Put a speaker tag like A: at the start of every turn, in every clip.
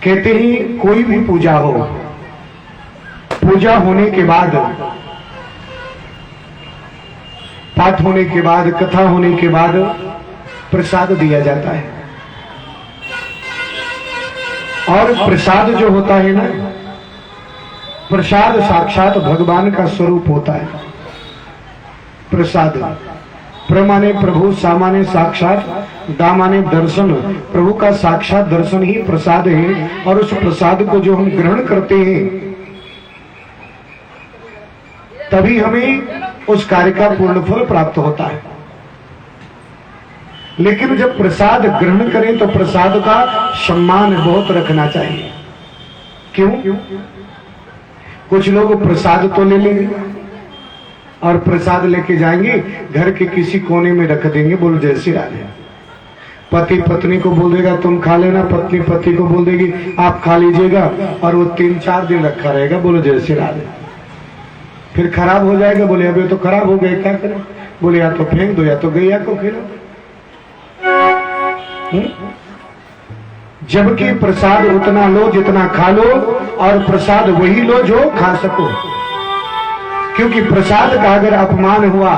A: कहते हैं कोई भी पूजा हो, पूजा होने के बाद, पाठ होने के बाद, कथा होने के बाद प्रसाद दिया जाता है। और प्रसाद जो होता है ना, प्रसाद साक्षात भगवान का स्वरूप होता है। प्रसाद प्रमाने प्रभु, सामाने साक्षात, दामाने दर्शन। प्रभु का साक्षात दर्शन ही प्रसाद है। और उस प्रसाद को जो हम ग्रहण करते हैं तभी हमें उस कार्य का पूर्ण फल प्राप्त होता है। लेकिन जब प्रसाद ग्रहण करें तो प्रसाद का सम्मान बहुत रखना चाहिए। क्यों? कुछ लोग प्रसाद तो ले लेंगे और प्रसाद लेके जाएंगे, घर के किसी कोने में रख देंगे, बोल जय श्री राधे। पति पत्नी को बोल देगा तुम खा लेना, पत्नी पति को बोल देगी आप खा लीजिएगा, और वो 3-4 दिन रखा रहेगा, बोलो जय श्री राधे। फिर खराब हो जाएगा, बोले अभी तो खराब हो गए, क्या करें? बोले या तो फेंक दो या तो गैया को खिलाओ। जबकि प्रसाद उतना लो जितना खा लो, और प्रसाद वही लो जो खा सको। क्योंकि प्रसाद का अगर अपमान हुआ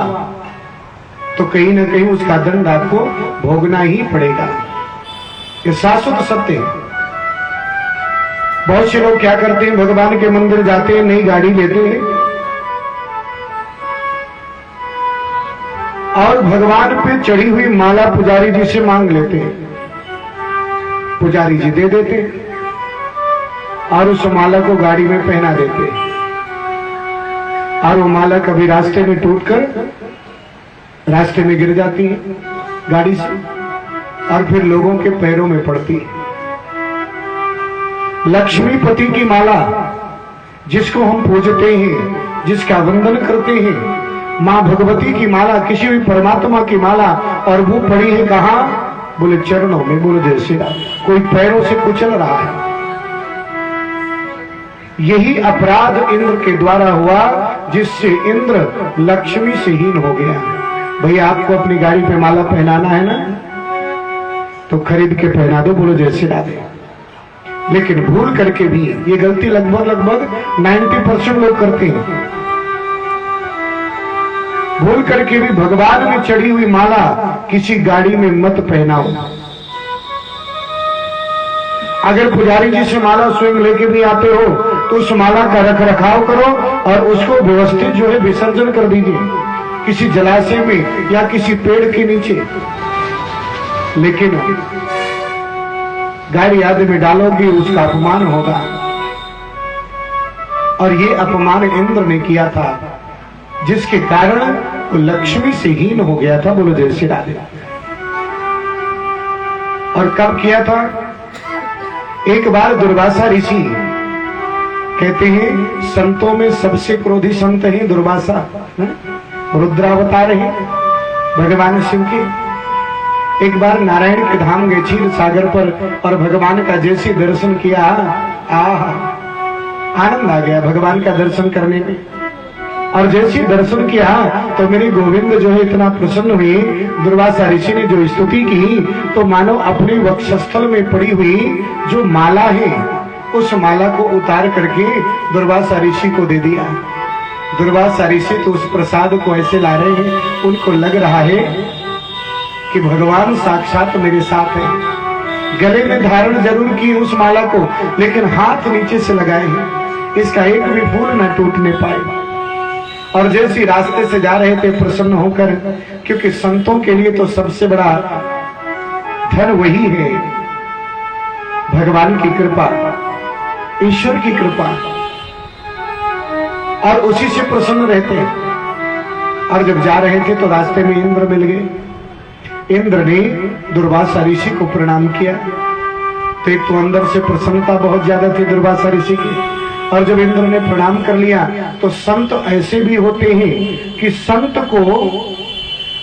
A: तो कहीं ना कहीं उसका दंड आपको भोगना ही पड़ेगा। ये शाश्वत सत्य है। बहुत से लोग क्या करते हैं, भगवान के मंदिर जाते हैं, नई गाड़ी लेते हैं और भगवान पे चढ़ी हुई माला पुजारी जी से मांग लेते हैं। पुजारी जी दे देते और उस माला को गाड़ी में पहना देते, और वो माला कभी रास्ते में टूटकर रास्ते में गिर जाती है गाड़ी से, और फिर लोगों के पैरों में पड़ती है। लक्ष्मीपति की माला जिसको हम पूजते हैं, जिसका वंदन करते हैं, मां भगवती की माला, किसी भी परमात्मा की माला, और वो पड़ी है कहां? बोले चरणों में, बोले जय श्री राम। कोई पैरों से कुचल रहा है। यही अपराध इंद्र के द्वारा हुआ, जिससे इंद्र लक्ष्मी से हीन हो गया। भैया आपको अपनी गाड़ी पे माला पहनाना है ना, तो खरीद के पहना दो, बोलो जय श्री राधे। लेकिन भूल करके भी, ये गलती लगभग 90% लोग करते हैं, भूल करके भी भगवान में चढ़ी हुई माला किसी गाड़ी में मत पहनाओ। अगर पुजारी जी से माला स्वयं लेके भी आते हो तो उस माला का रख रखाव करो और उसको व्यवस्थित जो है विसर्जन कर दीजिए, किसी जलाशय में या किसी पेड़ के नीचे। लेकिन गाड़ी आदि में डालोगे उसका अपमान होगा। और ये अपमान इंद्र ने किया था, जिसके कारण वो लक्ष्मी से हीन हो गया था, बोलो जय श्री राधे। और कब किया था? एक बार दुर्वासा ऋषि, कहते हैं संतों में सबसे क्रोधी संत हैं दुर्वासा, रुद्रावतार है भगवान शिव के। एक बार नारायण के धाम गए क्षीर सागर पर, और भगवान का जैसे दर्शन किया, आनंद आ गया भगवान का दर्शन करने में। और जैसे दर्शन किया तो मेरे गोविंद जो है इतना प्रसन्न हुए। दुर्वासा ऋषि ने जो स्तुति की, तो मानो अपने वक्षस्थल में पड़ी हुई जो माला है, उस माला को उतार करके दुर्वासा ऋषि को दे दिया। दुर्वासा ऋषि तो उस प्रसाद को ऐसे ला रहे हैं, उनको लग रहा है कि भगवान साक्षात मेरे साथ है। गले में धारण जरूर की उस माला को, लेकिन हाथ नीचे से लगाए हैं, इसका एक भी फूल न टूटने पाए। और जैसे रास्ते से जा रहे थे प्रसन्न होकर, क्योंकि संतों के लिए तो सबसे बड़ा धन वही है, भगवान की कृपा, ईश्वर की कृपा, और उसी से प्रसन्न रहते हैं। और जब जा रहे थे तो रास्ते में इंद्र मिल गए। इंद्र ने दुर्वासा ऋषि को प्रणाम किया, तो एक तो अंदर से प्रसन्नता बहुत ज्यादा थी दुर्वासा ऋषि की। और जब इंद्र ने प्रणाम कर लिया, तो संत ऐसे भी होते हैं कि संत को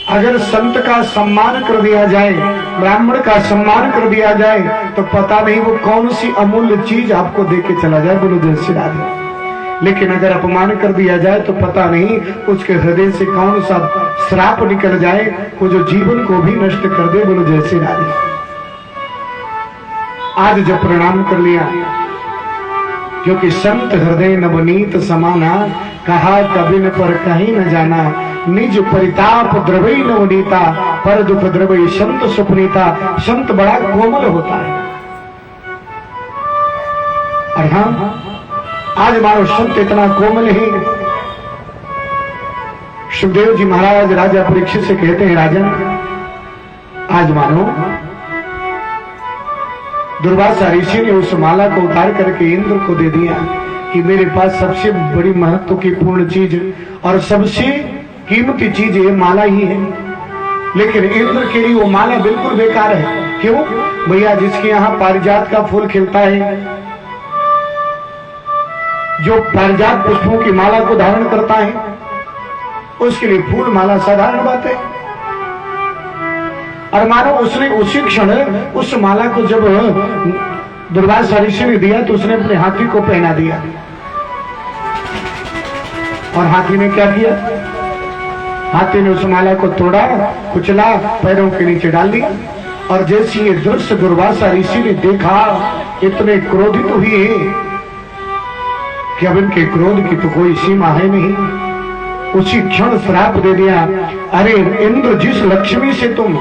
A: अगर संत का सम्मान कर दिया जाए, ब्राह्मण का सम्मान कर दिया जाए, तो पता नहीं वो कौन सी अमूल्य चीज आपको दे के चला जाए, बोलो जय श्री राधे। लेकिन अगर अपमान कर दिया जाए तो पता नहीं उसके हृदय से कौन सा श्राप निकल जाए, वो जो जीवन को भी नष्ट कर दे, बोलो जय श्री राधे। आज जब प्रणाम कर लिया, क्योंकि संत हृदय नवनीत समाना, कहा कबिन पर कहीं न जाना, निज परिताप द्रवई नवनीता, पर दुख द्रवई संत सुपनीता। संत बड़ा कोमल होता है। और हाँ, आज मानो संत इतना कोमल है, सुखदेव जी महाराज राजा परीक्षित से कहते हैं, राजन आज मानो दुर्वासा ऋषि ने उस माला को उतार करके इंद्र को दे दिया कि मेरे पास सबसे बड़ी महत्व की पूर्ण चीज और सबसे कीमती चीज ये माला ही है। लेकिन इंद्र के लिए वो माला बिल्कुल बेकार है। क्यों भैया? जिसके यहाँ पारिजात का फूल खिलता है, जो पारिजात पुष्पों की माला को धारण करता है, उसके लिए फूल माला साधारण बात है। और मानो उसने उसी क्षण उस माला को जब दुर्वासा ऋषि ने दिया तो उसने अपने हाथी को पहना दिया। और हाथी ने क्या किया? हाथी ने उस माला को तोड़ा, कुचला, पैरों के नीचे डाल दिया। और जैसे ये दृश्य दुर्वासा ऋषि ने देखा, इतने क्रोधित हुए कि अब इनके क्रोध की तो कोई सीमा है नहीं। उसी क्षण श्राप दे दिया, अरे इंद्र, जिस लक्ष्मी से तुम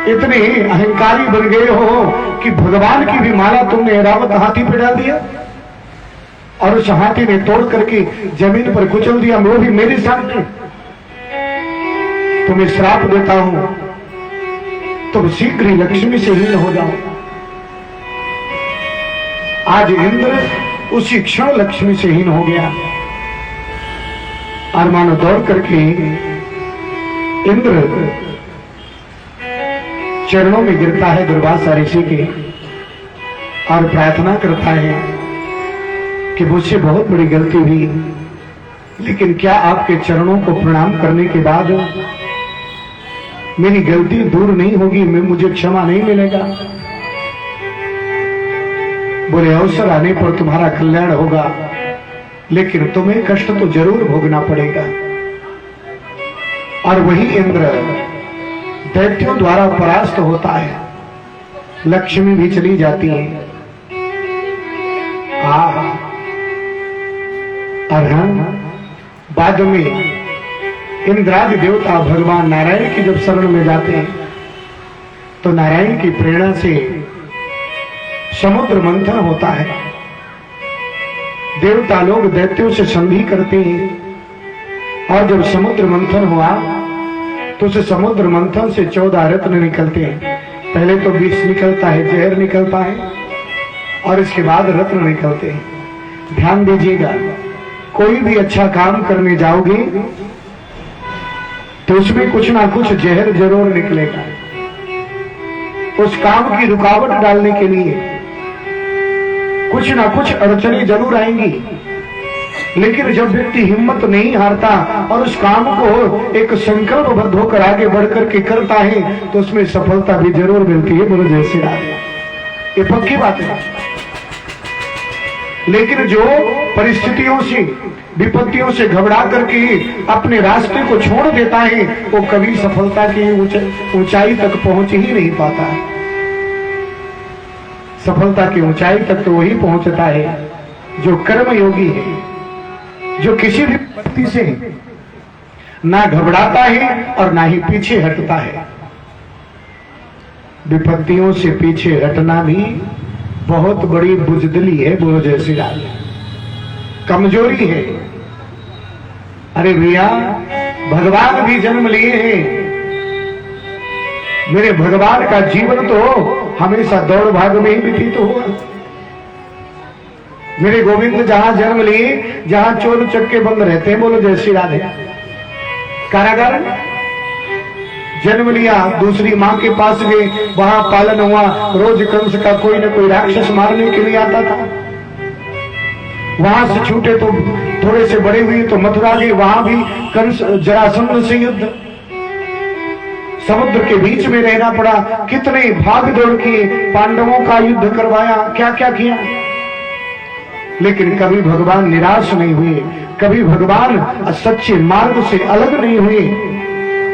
A: इतने अहंकारी बन गए हो कि भगवान की भी माला तुमने ऐरावत हाथी पे डाल दिया, और उस हाथी ने तोड़ करके जमीन पर कुचल दिया, वो भी मेरे सामने। तुम्हें श्राप देता हूं, तुम शीघ्र ही लक्ष्मी से हीन हो जाओ। आज इंद्र उसी क्षण लक्ष्मी से हीन हो गया। और मानो दौड़ करके इंद्र चरणों में गिरता है दुर्वासा ऋषि के और प्रार्थना करता है कि मुझसे बहुत बड़ी गलती हुई, लेकिन क्या आपके चरणों को प्रणाम करने के बाद मेरी गलती दूर नहीं होगी? मुझे क्षमा नहीं मिलेगा? बोले, अवसर आने पर तुम्हारा कल्याण होगा, लेकिन तुम्हें कष्ट तो जरूर भोगना पड़ेगा। और वही इंद्र दैत्यों द्वारा परास्त होता है, लक्ष्मी भी चली जाती है। और बाद में इंद्रादि देवता भगवान नारायण की जब शरण में जाते हैं तो नारायण की प्रेरणा से समुद्र मंथन होता है। देवता लोग दैत्यों से संधि करते हैं, और जब समुद्र मंथन हुआ तो उस समुद्र मंथन से 14 रत्न निकलते हैं। पहले तो विष निकलता है, जहर निकलता है, और इसके बाद रत्न निकलते हैं। ध्यान दीजिएगा, कोई भी अच्छा काम करने जाओगे तो उसमें कुछ ना कुछ जहर जरूर निकलेगा। उस काम की रुकावट डालने के लिए कुछ ना कुछ अड़चने जरूर आएंगी। लेकिन जब व्यक्ति हिम्मत नहीं हारता और उस काम को एक संकल्पबद्ध होकर आगे बढ़कर के करता है तो उसमें सफलता भी जरूर मिलती है। बोलो जय श्री राम। ये पक्की बात है। लेकिन जो परिस्थितियों से, विपत्तियों से घबरा करके अपने रास्ते को छोड़ देता है वो कभी सफलता की ऊंचाई तक पहुंच ही नहीं पाता। सफलता की ऊंचाई तक तो वही पहुंचता है जो कर्मयोगी है, जो किसी भी व्यक्ति से ना घबराता है और ना ही पीछे हटता है। विपत्तियों से पीछे हटना भी बहुत बड़ी बुजदिली है। बोलो जय श्री राम। कमजोरी है। अरे भैया, भगवान भी जन्म लिए हैं। मेरे भगवान का जीवन तो हमेशा दौड़ भाग में ही व्यतीत हुआ। मेरे गोविंद जहां जन्म लिए, जहां चोर चक्के बंद रहते हैं, बोलो जय श्री राधे, कारागार जन्म लिया, दूसरी माँ के पास गए, वहां पालन हुआ, रोज कंस का कोई न कोई राक्षस मारने के लिए आता था। वहां से छूटे तो थोड़े से बड़े हुए तो मथुरा गए, वहां भी कंस जरासंध से युद्ध, समुद्र के बीच में रहना पड़ा, कितने भाग दौड़ किए, पांडवों का युद्ध करवाया, क्या क्या किया। लेकिन कभी भगवान निराश नहीं हुए, कभी भगवान सच्चे मार्ग से अलग नहीं हुए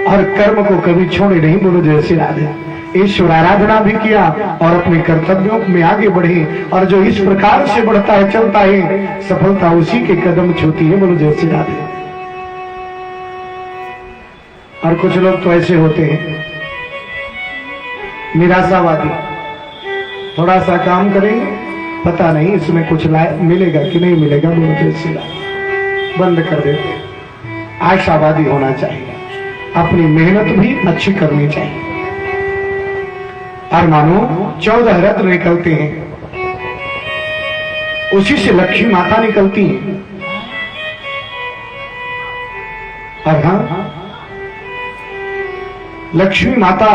A: और कर्म को कभी छोड़े नहीं। बोलो जय श्री राधे। ईश्वर आराधना भी किया और अपने कर्तव्यों में आगे बढ़े। और जो इस प्रकार से बढ़ता है, चलता है, सफलता उसी के कदम छूती है। बोलो जय श्री राधे। और कुछ लोग तो ऐसे होते हैं निराशावादी, थोड़ा सा काम करेंगे, पता नहीं इसमें कुछ मिलेगा कि नहीं मिलेगा, बोलो जय श्री राधे, बंद कर देते। आशावादी होना चाहिए, अपनी मेहनत भी अच्छी करनी चाहिए। और मानो 14 रत्न निकलते हैं, उसी से लक्ष्मी माता निकलती है। और हाँ, लक्ष्मी माता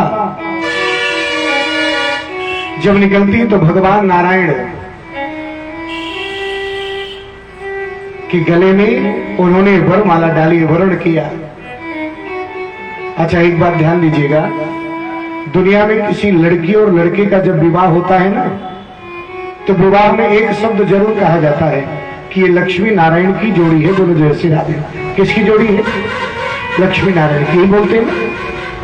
A: जब निकलती है तो भगवान नारायण के गले में उन्होंने वरमाला डाली, वरण किया। अच्छा, एक बात ध्यान दीजिएगा, दुनिया में किसी लड़की और लड़के का जब विवाह होता है ना, तो विवाह में एक शब्द जरूर कहा जाता है कि ये लक्ष्मी नारायण की जोड़ी है। बोलो जय श्री राधे। किसकी जोड़ी है? लक्ष्मी नारायण की ही बोलते हैं।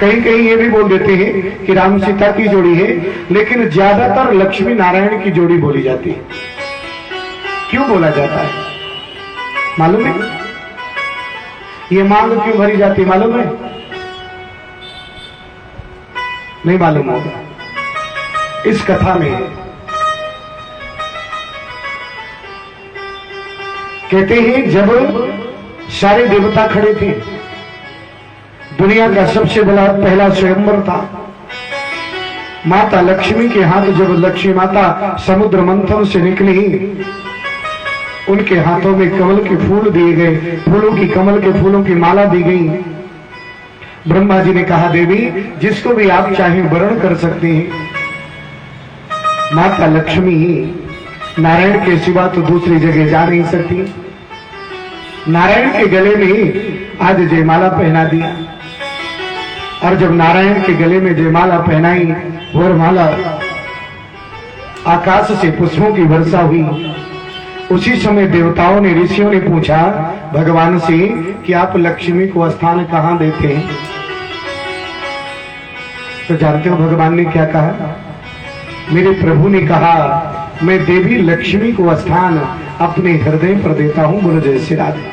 A: कहीं कहीं ये भी बोल देते हैं कि राम सीता की जोड़ी है, लेकिन ज्यादातर लक्ष्मी नारायण की जोड़ी बोली जाती है। क्यों बोला जाता है मालूम है? ये मांग क्यों भरी जाती है मालूम है? नहीं मालूम होगा। इस कथा में कहते हैं जब सारे देवता खड़े थे, दुनिया का सबसे बड़ा पहला स्वयंवर था, माता लक्ष्मी के हाथ जब लक्ष्मी माता समुद्र मंथन से निकली, उनके हाथों में कमल के फूल दिए गए, फूलों की, कमल के फूलों की माला दी गई। ब्रह्मा जी ने कहा, देवी जिसको भी आप चाहें वरण कर सकते हैं। माता लक्ष्मी नारायण के सिवा तो दूसरी जगह जा नहीं सकती। नारायण के गले में आज जयमाला पहना दिया, और जब नारायण के गले में जयमाला पहनाई, वरमाला, आकाश से पुष्पों की वर्षा हुई। उसी समय देवताओं ने, ऋषियों ने पूछा भगवान से कि आप लक्ष्मी को स्थान कहां देते हैं? तो जानते हो भगवान ने क्या कहा? मेरे प्रभु ने कहा, मैं देवी लक्ष्मी को स्थान अपने हृदय पर देता हूं। बोलो जय श्री राधे।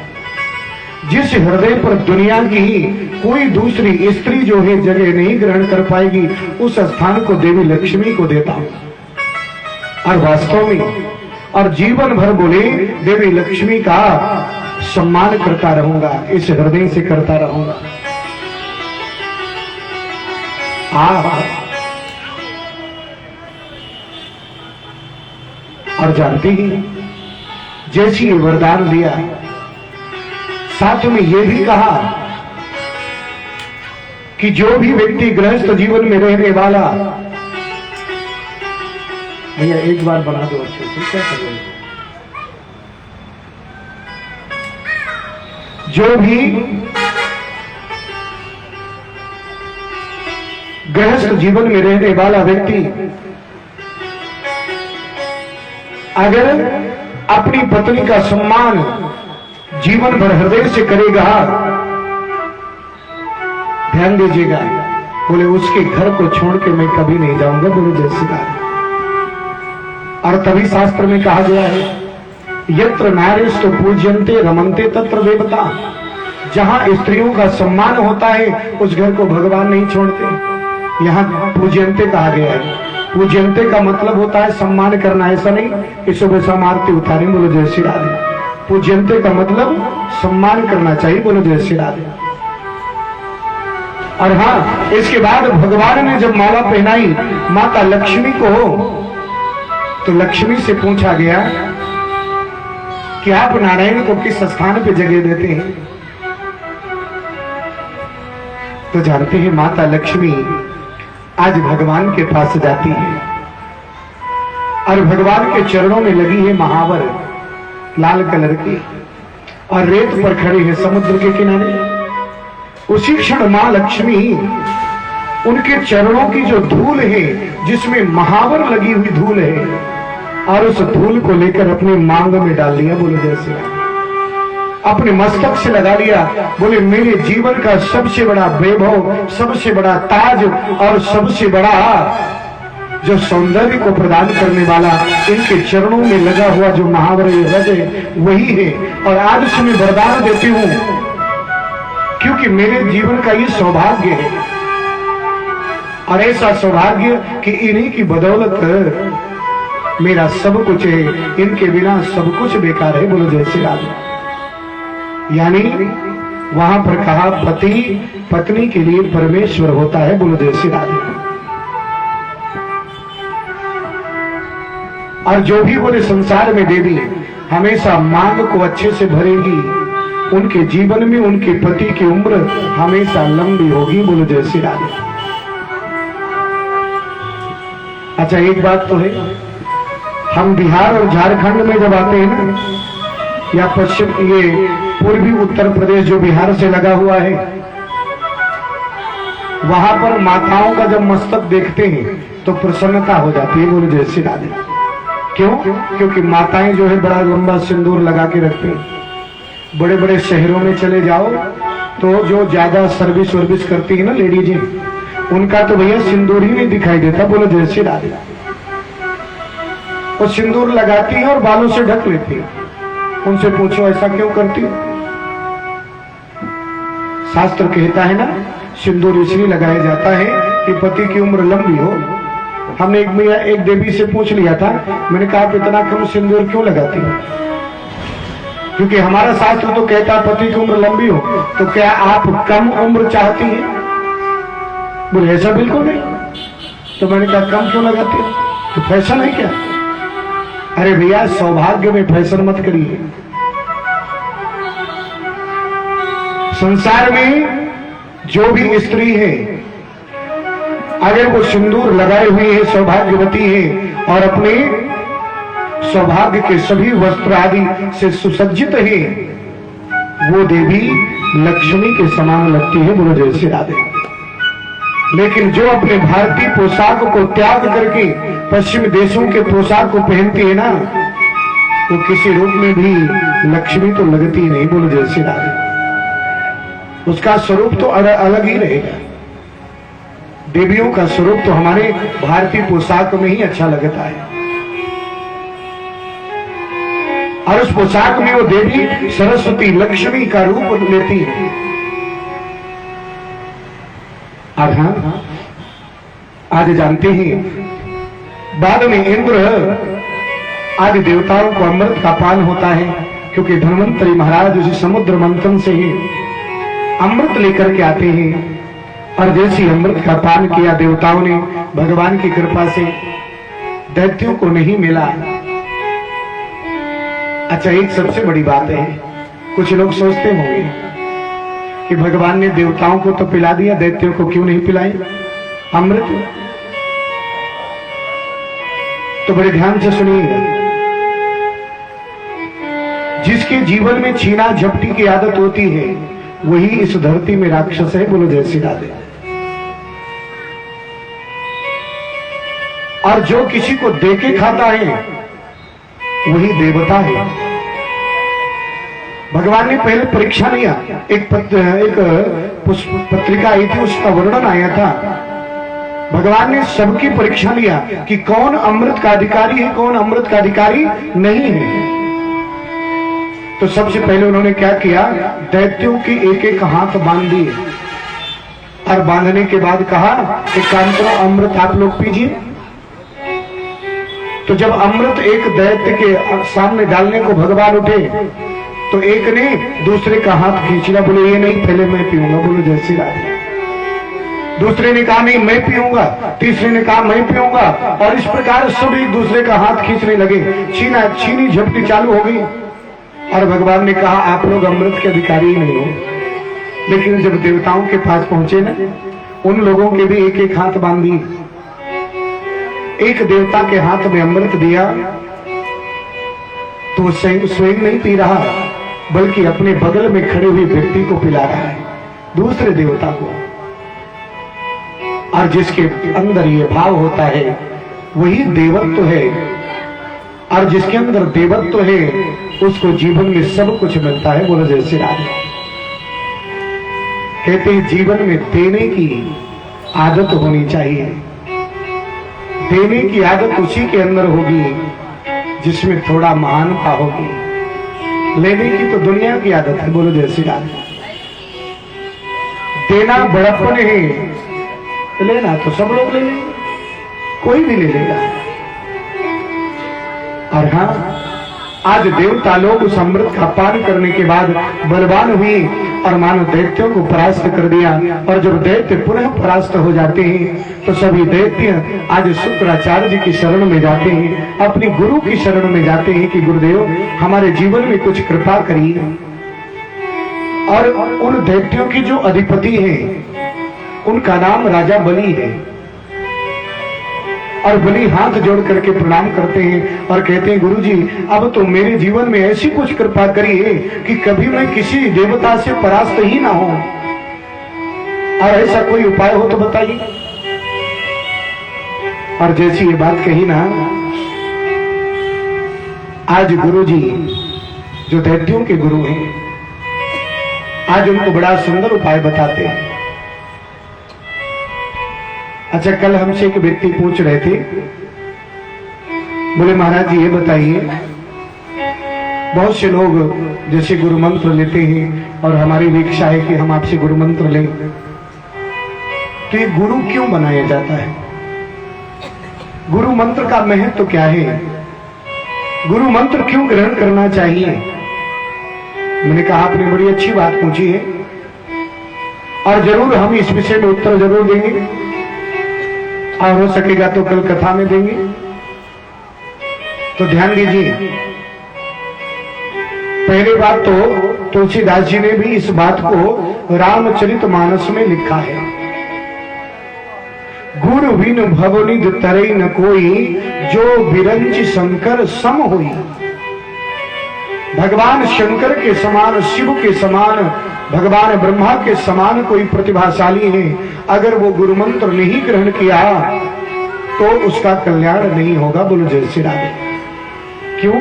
A: जिस हृदय पर दुनिया की कोई दूसरी स्त्री जो है जगह नहीं ग्रहण कर पाएगी, उस स्थान को देवी लक्ष्मी को देता हूं। और वास्तव में और जीवन भर बोले देवी लक्ष्मी का सम्मान करता रहूंगा, इस हृदय से करता रहूंगा। और जानते ही जैसी ये वरदान दिया, साथ में ये भी कहा कि जो भी व्यक्ति गृहस्थ जीवन में रहने वाला, भैया एक बार बना दो अच्छे से, क्या कर रहे हो? जो भी गृहस्थ जीवन में रहने वाला व्यक्ति अगर अपनी पत्नी का सम्मान जीवन भर हृदय से करेगा, ध्यान दीजिएगा, बोले उसके घर को छोड़ के मैं कभी नहीं जाऊंगा। बोलो जय श्री राधे। और तभी शास्त्र में कहा गया है, यत्र नारीस्तु पूज्यन्ते रमन्ते तत्र देवता। जहां स्त्रियों का सम्मान होता है उस घर को भगवान नहीं छोड़ते। यहाँ पूज्यन्ते कहा गया है। पूज्यन्ते का मतलब होता है सम्मान करना, ऐसा नहीं कि सुबह शाम आरती उतारे। बोलो जय श्री राधे। पूज्यन्ते का मतलब सम्मान करना चाहिए। बोलो जय श्री राधे। और हाँ, इसके बाद भगवान ने जब माला पहनाई माता लक्ष्मी को, तो लक्ष्मी से पूछा गया कि आप नारायण को किस स्थान पे जगह देते हैं? तो जानते हैं माता लक्ष्मी आज भगवान के पास जाती है और भगवान के चरणों में लगी है महावर लाल कलर की, और रेत पर खड़ी है समुद्र के किनारे। उसी क्षण मां लक्ष्मी उनके चरणों की जो धूल है, जिसमें महावर लगी हुई धूल है, और उस धूल को लेकर अपने मांग में डाल लिया। बोलो जय श्री राम। अपने मस्तक से लगा लिया। बोले मेरे जीवन का सबसे बड़ा वैभव, सबसे बड़ा ताज और सबसे बड़ा जो सौंदर्य को प्रदान करने वाला इनके चरणों में लगा हुआ जो महावरीय हृदय वही है। और आज से मैं वरदान देती हूं, क्योंकि मेरे जीवन का ये सौभाग्य है और ऐसा सौभाग्य कि इन्हीं की बदौलत मेरा सब कुछ है, इनके बिना सब कुछ बेकार है। बोलो जय श्री राम। यानी वहां पर कहा पति पत्नी के लिए परमेश्वर होता है। बोलो जय श्री राम। और जो भी बोले संसार में देवी हमेशा मांग को अच्छे से भरेगी, उनके जीवन में उनके पति की उम्र हमेशा लंबी होगी। बोलो जय श्री राम। अच्छा एक बात तो है, हम बिहार और झारखंड में जब आते हैं ना, या पश्चिम ये पूर्वी उत्तर प्रदेश जो बिहार से लगा हुआ है, वहां पर माताओं का जब मस्तक देखते हैं तो प्रसन्नता हो जाती है। बोलो जय श्री राम। क्यों? क्योंकि माताएं जो है बड़ा लंबा सिंदूर लगा के रखते हैं। बड़े बड़े शहरों में चले जाओ तो जो ज्यादा सर्विस करती है ना लेडीज, उनका तो भैया सिंदूर ही नहीं दिखाई देता। बोलो जय श्री राम। वो सिंदूर लगाती है और बालों से ढक लेती है। उनसे पूछो ऐसा क्यों करती है? शास्त्र कहता है ना, सिंदूर इसलिए लगाया जाता है कि पति की उम्र लंबी हो। हमने एक देवी से पूछ लिया था, मैंने कहा आप इतना कम सिंदूर क्यों लगाती हो? क्योंकि हमारा शास्त्र तो कहता है पति की उम्र लंबी हो, तो क्या आप कम उम्र चाहती हैं? बोले ऐसा बिल्कुल नहीं। तो मैंने कहा कम क्यों लगाती हो? तो फैशन है क्या? अरे भैया सौभाग्य में फैशन मत करिए। संसार में जो भी स्त्री है अगर वो सिंदूर लगाए हुए है, सौभाग्यवती है और अपने सौभाग्य के सभी वस्त्र आदि से सुसज्जित है, वो देवी लक्ष्मी के समान लगती है। बोलो जय श्री राधे। लेकिन जो अपने भारतीय पोशाक को त्याग करके पश्चिमी देशों के पोशाक को पहनती है ना, वो किसी रूप में भी लक्ष्मी तो लगती नहीं। बोलो जय श्री राधे। उसका स्वरूप तो अलग ही रहेगा। देवियों का स्वरूप तो हमारे भारतीय पोशाक में ही अच्छा लगता है, और उस पोशाक में वो देवी सरस्वती लक्ष्मी का रूप लेती है। और हाँ, आज जानते हैं बाद में इंद्र आदि देवताओं को अमृत का पान होता है, क्योंकि धन्वंतरी महाराज उसी समुद्र मंथन से ही अमृत लेकर के आते हैं। और जैसे अमृत का पान किया देवताओं ने, भगवान की कृपा से दैत्यों को नहीं मिला। अच्छा एक सबसे बड़ी बात है, कुछ लोग सोचते होंगे कि भगवान ने देवताओं को तो पिला दिया, दैत्यों को क्यों नहीं पिलाई अमृत? तो बड़े ध्यान से सुनिएगा। जिसके जीवन में छीना झपटी की आदत होती है वही इस धरती में राक्षस है। बोलो जय श्री राधे। और जो किसी को देके खाता है वही देवता है। भगवान ने पहले परीक्षा लिया, एक पत्रिका आई थी, उसका वर्णन आया था। भगवान ने सबकी परीक्षा लिया कि कौन अमृत का अधिकारी है, कौन अमृत का अधिकारी नहीं है। तो सबसे पहले उन्होंने क्या किया, दैत्यों की एक एक हाथ बांध दिए, और बांधने के बाद कहा एकांतरा अमृत आप लोग पीजिए। तो जब अमृत एक दैत्य के सामने डालने को भगवान उठे तो एक ने दूसरे का हाथ खींच लिया, बोले ये नहीं पहले मैं पीऊंगा। बोलो जय श्री राधे। दूसरे ने कहा नहीं मैं पीऊंगा, तीसरे ने कहा मैं पीऊंगा, और इस प्रकार सब एक दूसरे का हाथ खींचने लगे। छीनी झपटी चालू हो गई, और भगवान ने कहा आप लोग अमृत के अधिकारी ही नहीं हो। लेकिन जब देवताओं के पास पहुंचे ना, उन लोगों के भी एक एक हाथ बांध दिए। एक देवता के हाथ में अमृत दिया तो स्वयं नहीं पी रहा, बल्कि अपने बगल में खड़े हुए व्यक्ति को पिला रहा है, दूसरे देवता को। और जिसके अंदर ये भाव होता है वही देवत्व है। और जिसके अंदर देवत्व है उसको जीवन में सब कुछ मिलता है। बोलो जय श्री राम। कहते हैं जीवन में देने की आदत होनी चाहिए। देने की आदत उसी के अंदर होगी जिसमें थोड़ा महानता होगी। लेने की तो दुनिया की आदत है। बोलो जय श्री राम। देना बड़प्पन है, लेना तो सब लोग ले लेंगे, कोई भी ले लेगा। और हाँ, आज देवता लोग उस अमृत का पान करने के बाद बलवान हुए और मानव दैत्यों को परास्त कर दिया। और जब दैत्य पुनः परास्त हो जाते हैं तो सभी दैत्य आज शुक्राचार्य जी की शरण में जाते हैं, अपनी गुरु की शरण में जाते हैं कि गुरुदेव हमारे जीवन में कुछ कृपा करिए। और उन दैत्यों की जो अधिपति हैं उनका नाम राजा बलि है। और बलि हाथ जोड़ करके प्रणाम करते हैं और कहते हैं गुरुजी अब तो मेरे जीवन में ऐसी कुछ कृपा करिए कि कभी मैं किसी देवता से परास्त ही ना हो। और ऐसा कोई उपाय हो तो बताइए। और जैसी ये बात कही ना, आज गुरुजी जो दैत्यों के गुरु हैं आज उनको बड़ा सुंदर उपाय बताते हैं। अच्छा, कल हमसे एक व्यक्ति पूछ रहे थे, बोले महाराज जी ये बताइए, बहुत से लोग जैसे गुरु मंत्र लेते हैं और हमारी भी इच्छा है कि हम आपसे गुरु मंत्र लें, तो ये गुरु क्यों बनाया जाता है? गुरु मंत्र का महत्व तो क्या है? गुरु मंत्र क्यों ग्रहण करना चाहिए? मैंने कहा आपने बड़ी अच्छी बात पूछी है और जरूर हम इस विषय में उत्तर जरूर देंगे और हो सकेगा तो कल कथा में देंगे। तो ध्यान दीजिए, पहली बात तो तुलसीदास जी ने भी इस बात को रामचरितमानस में लिखा है, गुरु बिन भवनिध तरई न कोई, जो बिरंच शंकर सम होई। भगवान शंकर के समान, शिव के समान, भगवान ब्रह्मा के समान कोई प्रतिभाशाली है, अगर वो गुरु मंत्र नहीं ग्रहण किया तो उसका कल्याण नहीं होगा। बोलो जय श्री राम। क्यों?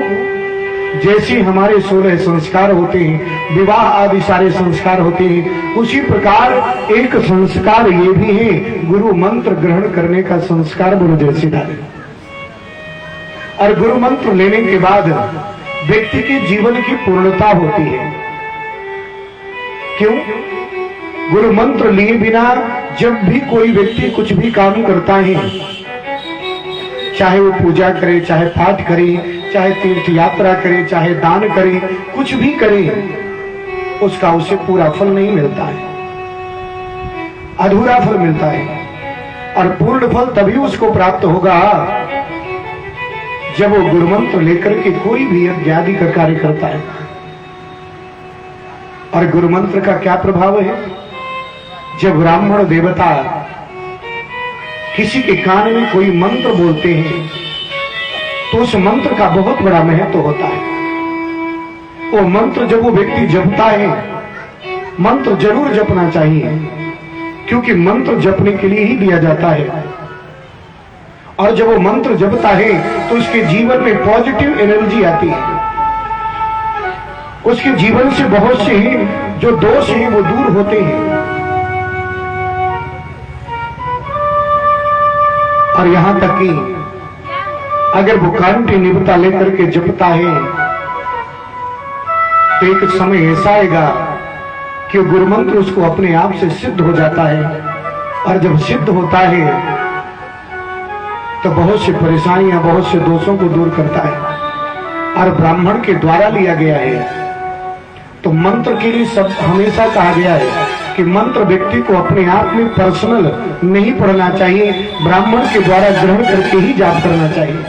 A: जैसे हमारे 16 संस्कार होते हैं, विवाह आदि सारे संस्कार होते हैं, उसी प्रकार एक संस्कार ये भी है गुरु मंत्र ग्रहण करने का संस्कार। बोलो जय श्री राम। और गुरु मंत्र लेने के बाद व्यक्ति के जीवन की पूर्णता होती है। क्यों? गुरु मंत्र लिए बिना जब भी कोई व्यक्ति कुछ भी काम करता है, चाहे वो पूजा करे, चाहे पाठ करे, चाहे तीर्थ यात्रा करे, चाहे दान करे, कुछ भी करे, उसका उसे पूरा फल नहीं मिलता है, अधूरा फल मिलता है। और पूर्ण फल तभी उसको प्राप्त होगा जब वो गुरु मंत्र लेकर के कोई भी यज्ञ आदि का कार्य करता है। और गुरु मंत्र का क्या प्रभाव है? जब ब्राह्मण देवता किसी के कान में कोई मंत्र बोलते हैं तो उस मंत्र का बहुत बड़ा महत्व होता है। वो मंत्र जब वो व्यक्ति जपता है, मंत्र जरूर जपना चाहिए, क्योंकि मंत्र जपने के लिए ही दिया जाता है। और जब वो मंत्र जपता है तो उसके जीवन में पॉजिटिव एनर्जी आती है, उसके जीवन से बहुत से ही जो दोष हैं वो दूर होते हैं। और यहां तक कि अगर वो कांटे निभता लेकर के जपता है तो एक समय ऐसा आएगा कि गुरु मंत्र उसको अपने आप से सिद्ध हो जाता है। और जब सिद्ध होता है तो बहुत सी परेशानियां, बहुत से दोषों को दूर करता है। और ब्राह्मण के द्वारा लिया गया है। तो मंत्र के लिए सब हमेशा कहा गया है कि मंत्र व्यक्ति को अपने आप में पर्सनल नहीं पढ़ना चाहिए, ब्राह्मण के द्वारा ग्रहण करके ही जाप करना चाहिए।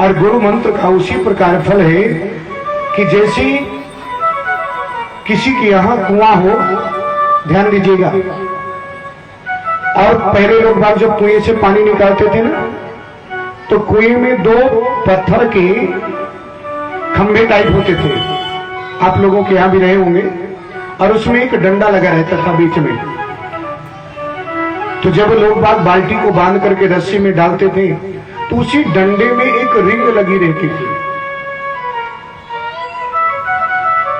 A: और गुरु मंत्र का उसी प्रकार फल है कि जैसे किसी के यहां कुआं हो, ध्यान दीजिएगा, और पहले लोग बाग जब कुएं से पानी निकालते थे ना, तो कुएं में 2 पत्थर के खंभे टाइप होते थे, आप लोगों के यहां भी रहे होंगे, और उसमें एक डंडा लगा रहता था बीच में। तो जब लोग बाग बाल्टी को बांध करके रस्सी में डालते थे तो उसी डंडे में एक रिंग लगी रहती थी।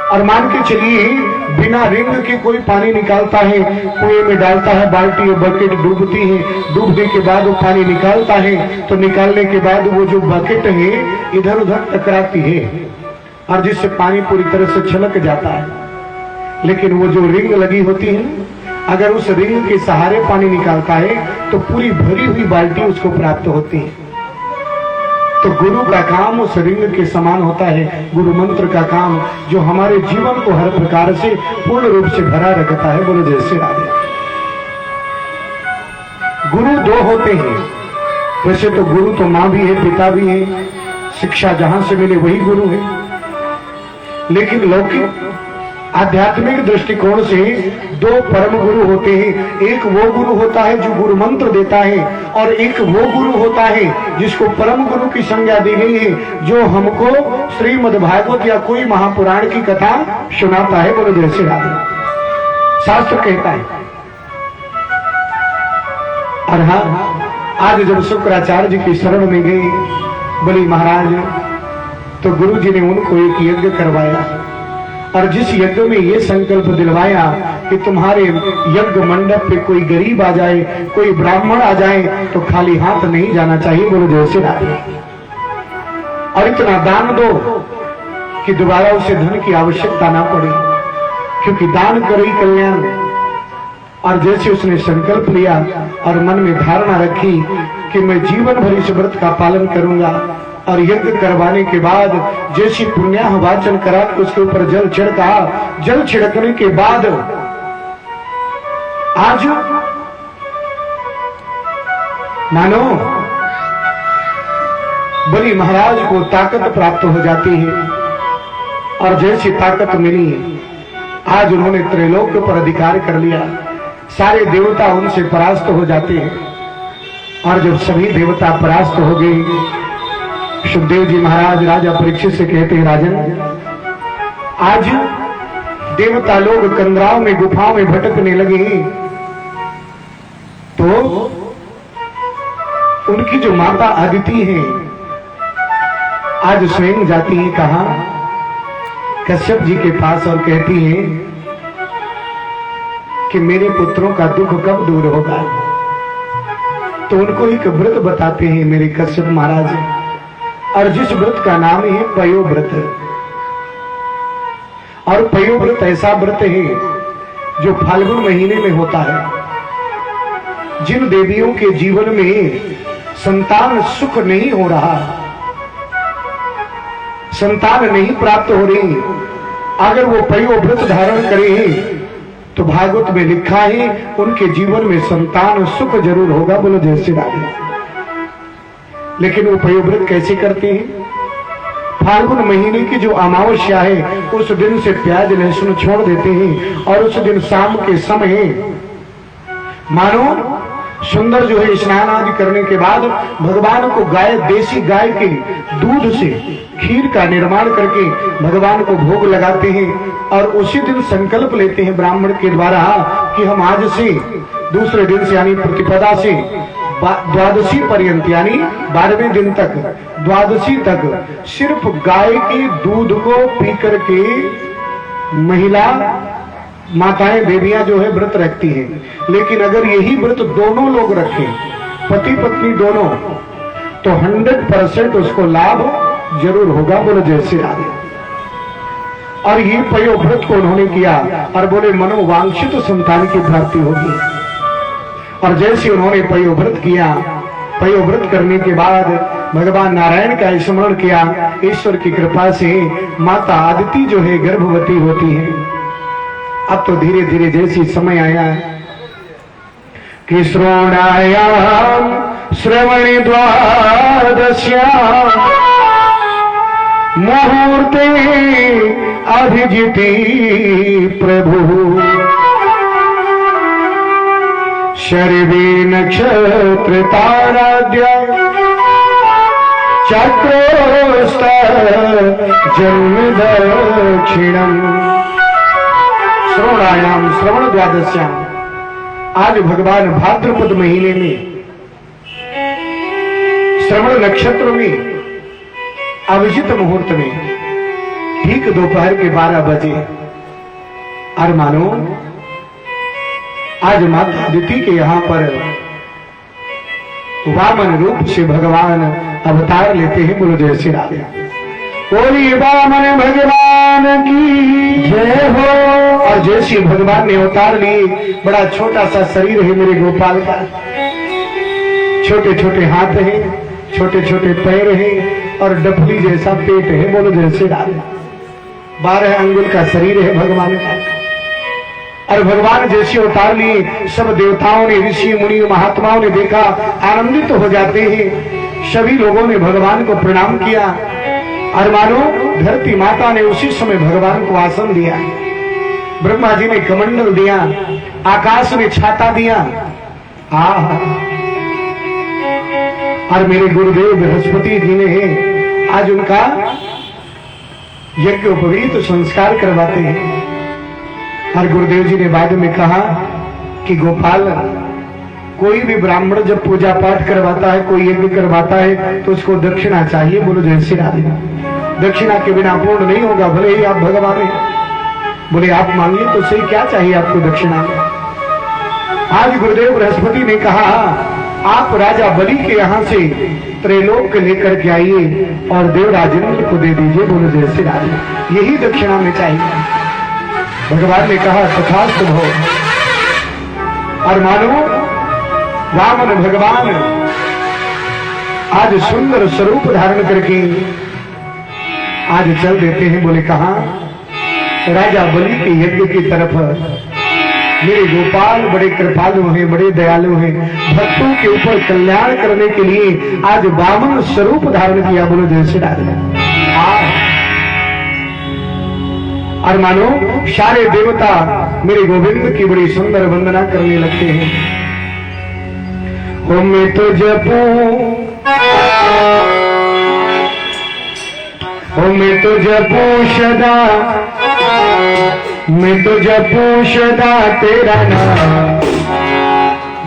A: और मान के चलिए बिना रिंग के कोई पानी निकालता है, कुएं में डालता है, बाल्टी और बकेट डूबती है, डूबने के बाद वो पानी निकालता है, तो निकालने के बाद वो जो बकेट है इधर उधर टकराती है और जिससे पानी पूरी तरह से छलक जाता है। लेकिन वो जो रिंग लगी होती है, अगर उस रिंग के सहारे पानी निकालता है तो पूरी भरी हुई बाल्टी उसको प्राप्त होती है। तो गुरु का काम उस रिंग के समान होता है, गुरु मंत्र का काम जो हमारे जीवन को हर प्रकार से पूर्ण रूप से भरा रखता है। बोलो जय श्री राधे। गुरु दो होते हैं, वैसे तो गुरु तो माँ भी है, पिता भी है, शिक्षा जहां से मिले वही गुरु है। लेकिन लौकिक आध्यात्मिक दृष्टिकोण से दो परम गुरु होते हैं। एक वो गुरु होता है जो गुरु मंत्र देता है, और एक वो गुरु होता है जिसको परम गुरु की संज्ञा दी गई है, जो हमको श्रीमद् भागवत या कोई महापुराण की कथा सुनाता है। बोलो जय श्री राधे। शास्त्र कहता है। और हाँ, आज जब शुक्राचार्य जी की शरण में गए बलि महाराज, तो गुरु जी ने उनको एक यज्ञ करवाया, और जिस यज्ञ में ये संकल्प दिलवाया कि तुम्हारे यज्ञ मंडप पे कोई गरीब आ जाए, कोई ब्राह्मण आ जाए तो खाली हाथ नहीं जाना चाहिए। बोलो जय श्री राधे। और इतना दान दो कि दोबारा उसे धन की आवश्यकता ना पड़े, क्योंकि दान करो ही कल्याण। और जैसे उसने संकल्प लिया और मन में धारणा रखी कि मैं जीवन भर इस व्रत का पालन करूंगा, और यज्ञ करवाने के बाद जैसी पुण्याह वाचन करा कि उसके ऊपर जल छिड़का, जल छिड़कने के बाद आज मानो बलि महाराज को ताकत प्राप्त हो जाती है। और जैसी ताकत मिली, आज उन्होंने त्रैलोक पर अधिकार कर लिया, सारे देवता उनसे परास्त हो जाते हैं। और जब सभी देवता परास्त हो गए, सुखदेव जी महाराज राजा परीक्षित से कहते हैं, राजन आज देवता लोग कंदराओं में गुफाओं में भटकने लगे, तो उनकी जो माता अदिति है आज स्वयं जाती है कहा कश्यप जी के पास, और कहती है कि मेरे पुत्रों का दुख कब दूर होगा। तो उनको एक व्रत बताते हैं मेरे कश्यप महाराज, और जिस व्रत का नाम है पयो व्रत। और पयो व्रत ऐसा व्रत है जो फाल्गुन महीने में होता है। जिन देवियों के जीवन में संतान सुख नहीं हो रहा, संतान नहीं प्राप्त हो रही, अगर वो पयो व्रत धारण करें तो भागवत में लिखा है उनके जीवन में संतान सुख जरूर होगा। बोलो जय श्री राधे। लेकिन वो पयोव्रत कैसे करते हैं? फाल्गुन महीने की जो अमावस्या है उस दिन से प्याज लहसुन छोड़ देते हैं, और उस दिन शाम के समय मानो सुंदर जो है स्नान आदि करने के बाद भगवान को गाय, देसी गाय के दूध से खीर का निर्माण करके भगवान को भोग लगाते हैं। और उसी दिन संकल्प लेते हैं ब्राह्मण के द्वारा कि हम आज से दूसरे दिन से यानी प्रतिपदा से द्वादशी पर्यंत यानी 12वें दिन तक, द्वादशी तक सिर्फ गाय के दूध को पी करके महिला माताएं देवियां जो है व्रत रखती हैं। लेकिन अगर यही व्रत दोनों लोग रखें, पति पत्नी दोनों, तो 100% उसको लाभ जरूर होगा। बोलो जय श्री राधे। और ये पयो व्रत को उन्होंने किया और बोले मनोवांछित संतान की प्राप्ति होगी। और जैसे उन्होंने पयो व्रत किया, पयो व्रत करने के बाद भगवान नारायण का स्मरण किया, ईश्वर की कृपा से माता आदिति जो है गर्भवती होती है। अब तो धीरे धीरे जैसी समय आया कि श्रोणायाम श्रवणे द्वादश्याम मुहूर्ते अभिजिति प्रभु शर्वे नक्षत्र ताराद्य चक्रोस्त जन्म दक्षिणम। श्रोणायाम श्रवण द्वादश्याम, आज भगवान भाद्रपद महीने में श्रवण नक्षत्र में अभिजित मुहूर्त में ठीक दोपहर के 12 बजे और मानो आज माता अदिति के यहाँ पर वामन रूप से भगवान अवतार लेते हैं। बोलो जय श्री राधे। बोली वामन भगवान की जय हो। और जैसे भगवान ने अवतार लिए, बड़ा छोटा सा शरीर है मेरे गोपाल का, छोटे छोटे हाथ हैं, छोटे छोटे पैर हैं और डफली जैसा पेट है। बोलो जय श्री राधे। 12 अंगुल का शरीर है भगवान का। और भगवान जैसे अवतार लिए, सब देवताओं ने, ऋषि मुनि महात्माओं ने देखा, आनंदित हो जाते हैं। सभी लोगों ने भगवान को प्रणाम किया और मानो धरती माता ने उसी समय भगवान को आसन दिया, ब्रह्मा जी ने कमंडल दिया, आकाश ने छाता दिया। और मेरे गुरुदेव बृहस्पति जी ने आज उनका यज्ञ उपवीत संस्कार करवाते हैं। और गुरुदेव जी ने बाद में कहा कि गोपाल, कोई भी ब्राह्मण जब पूजा पाठ करवाता है, कोई यज्ञ करवाता है तो उसको दक्षिणा चाहिए। बोलो जय श्री राधे। दक्षिणा के बिना पूर्ण नहीं होगा, भले ही आप भगवान हैं। बोले आप मांगिए तो सही, क्या चाहिए आपको दक्षिणा में? आज गुरुदेव बृहस्पति ने कहा आप राजा बलि के यहाँ से त्रैलोक लेकर के आइए और देव राजेंद्र को दे दीजिए। बोलो जय श्री राधे। यही दक्षिणा में चाहिए। भगवान ने कहा तथास्तु हो। और मानो वामन भगवान आज सुंदर स्वरूप धारण करके आज चल देते हैं। बोले कहा राजा बलि के यज्ञ की तरफ। मेरे गोपाल बड़े कृपालु हैं, बड़े दयालु हैं, भक्तों के ऊपर कल्याण करने के लिए आज वामन स्वरूप धारण किया। बोलो जय श्री राधे। और मानो सारे देवता मेरे गोविंद की बड़ी सुंदर वंदना करने लगते हैं। हो मैं तो जपू, हो मैं तो जपू सदा, मैं तो जपू सदा तेरा नाम,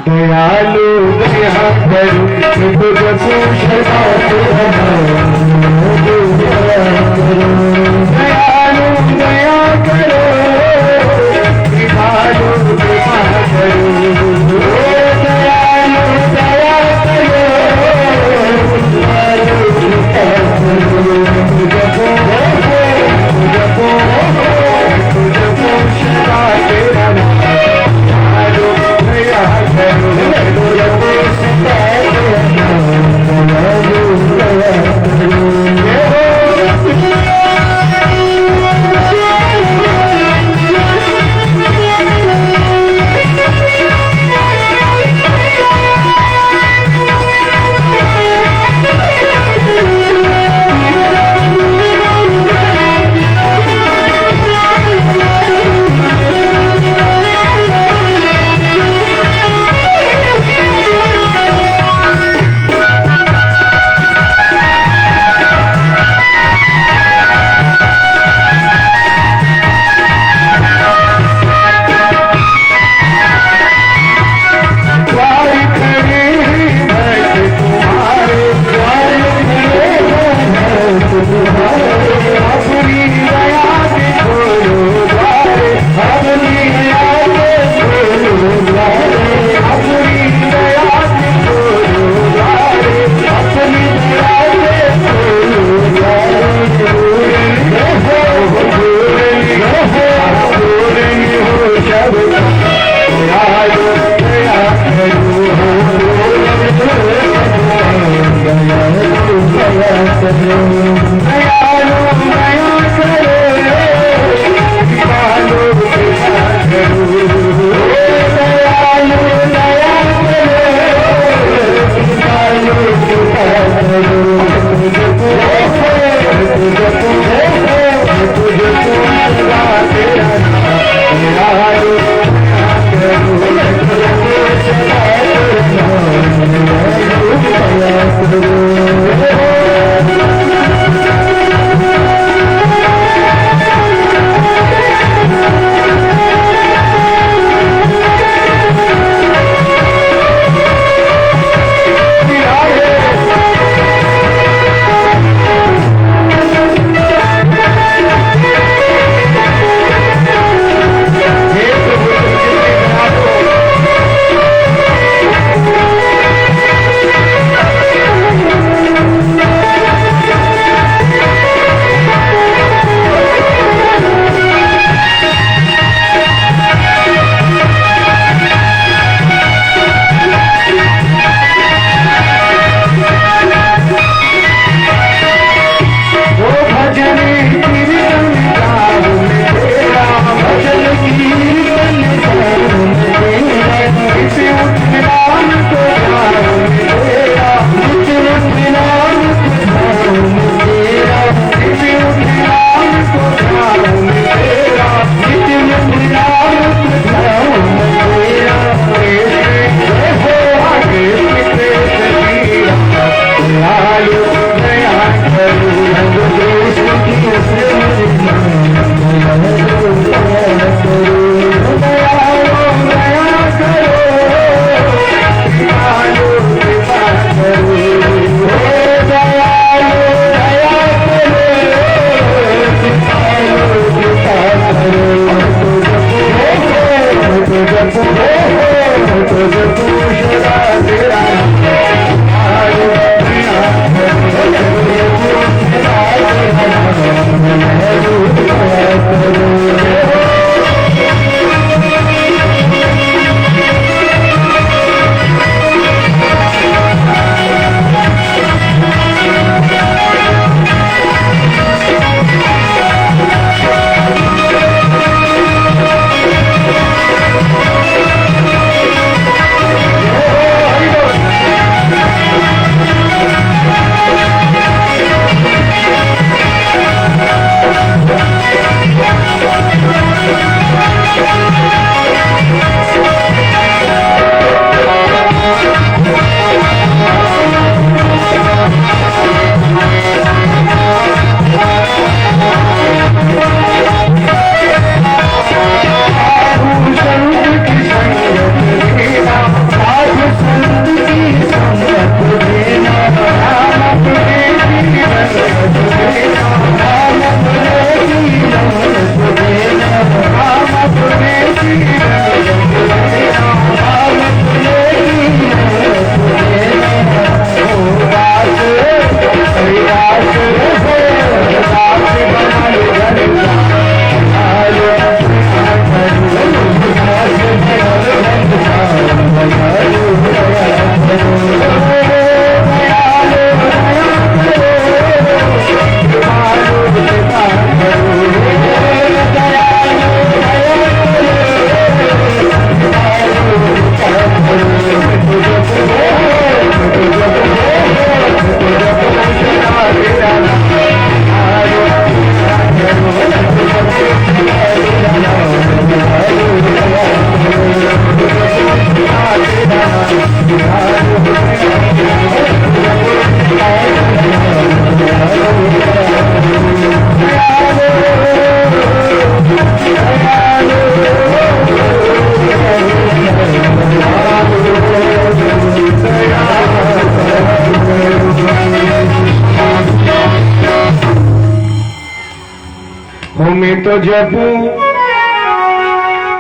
A: दयालु दया करूं। मैं तो जपू सदा तेरा नाम, दयालु दया करो, कृपालु कृपा करो, दयालु दया करो, जपो जपो जपो सदा तेरा नाम, दयालु दया करो, जपो सदा तेरा नाम, दयालु दया करो।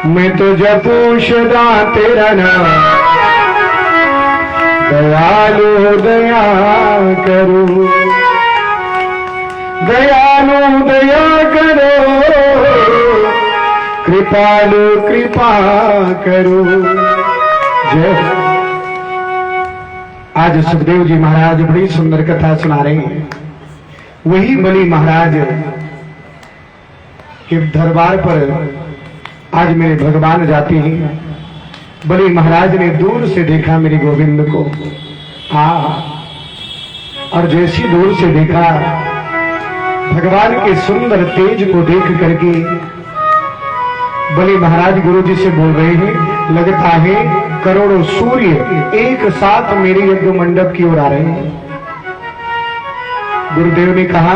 A: मैं तो जपू सदा तेरा नाम, दयालु दया करो, दयालु दया करो, कृपालु कृपा करो। जय। आज सुखदेव जी महाराज बड़ी सुंदर कथा सुना रहे हैं। वही बलि महाराज के दरबार पर आज मेरे भगवान जाते हैं। बलि महाराज ने दूर से देखा मेरे गोविंद को, और जैसी दूर से देखा भगवान के सुंदर तेज को देख करके बलि महाराज गुरु जी से बोल रहे हैं, लगता है करोड़ों सूर्य एक साथ मेरे यज्ञ मंडप की ओर आ रहे हैं। गुरुदेव ने कहा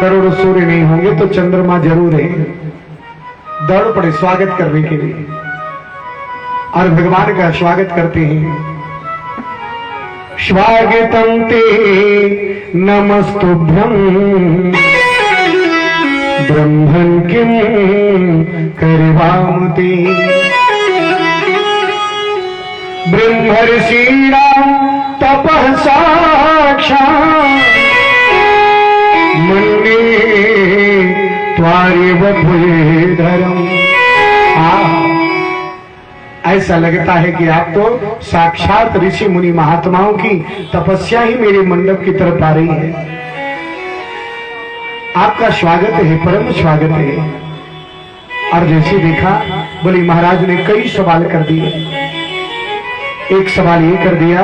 A: करोड़ों सूर्य नहीं होंगे तो चंद्रमा जरूर है। दौड़ पड़े स्वागत करने के लिए और भगवान का स्वागत करते हैं। स्वागतम ते नमस्तुभ्यं ब्रह्मन् किं करवाम ते। ब्रह्मर्षीणां तपः साक्षात् मन्ये त्वारेव भूधरम्। ऐसा लगता है कि आप तो साक्षात ऋषि मुनि महात्माओं की तपस्या ही मेरे मंडप की तरफ आ रही है। आपका स्वागत है, परम स्वागत है। और जैसे देखा बलि महाराज ने कई सवाल कर दिए। एक सवाल ये कर दिया,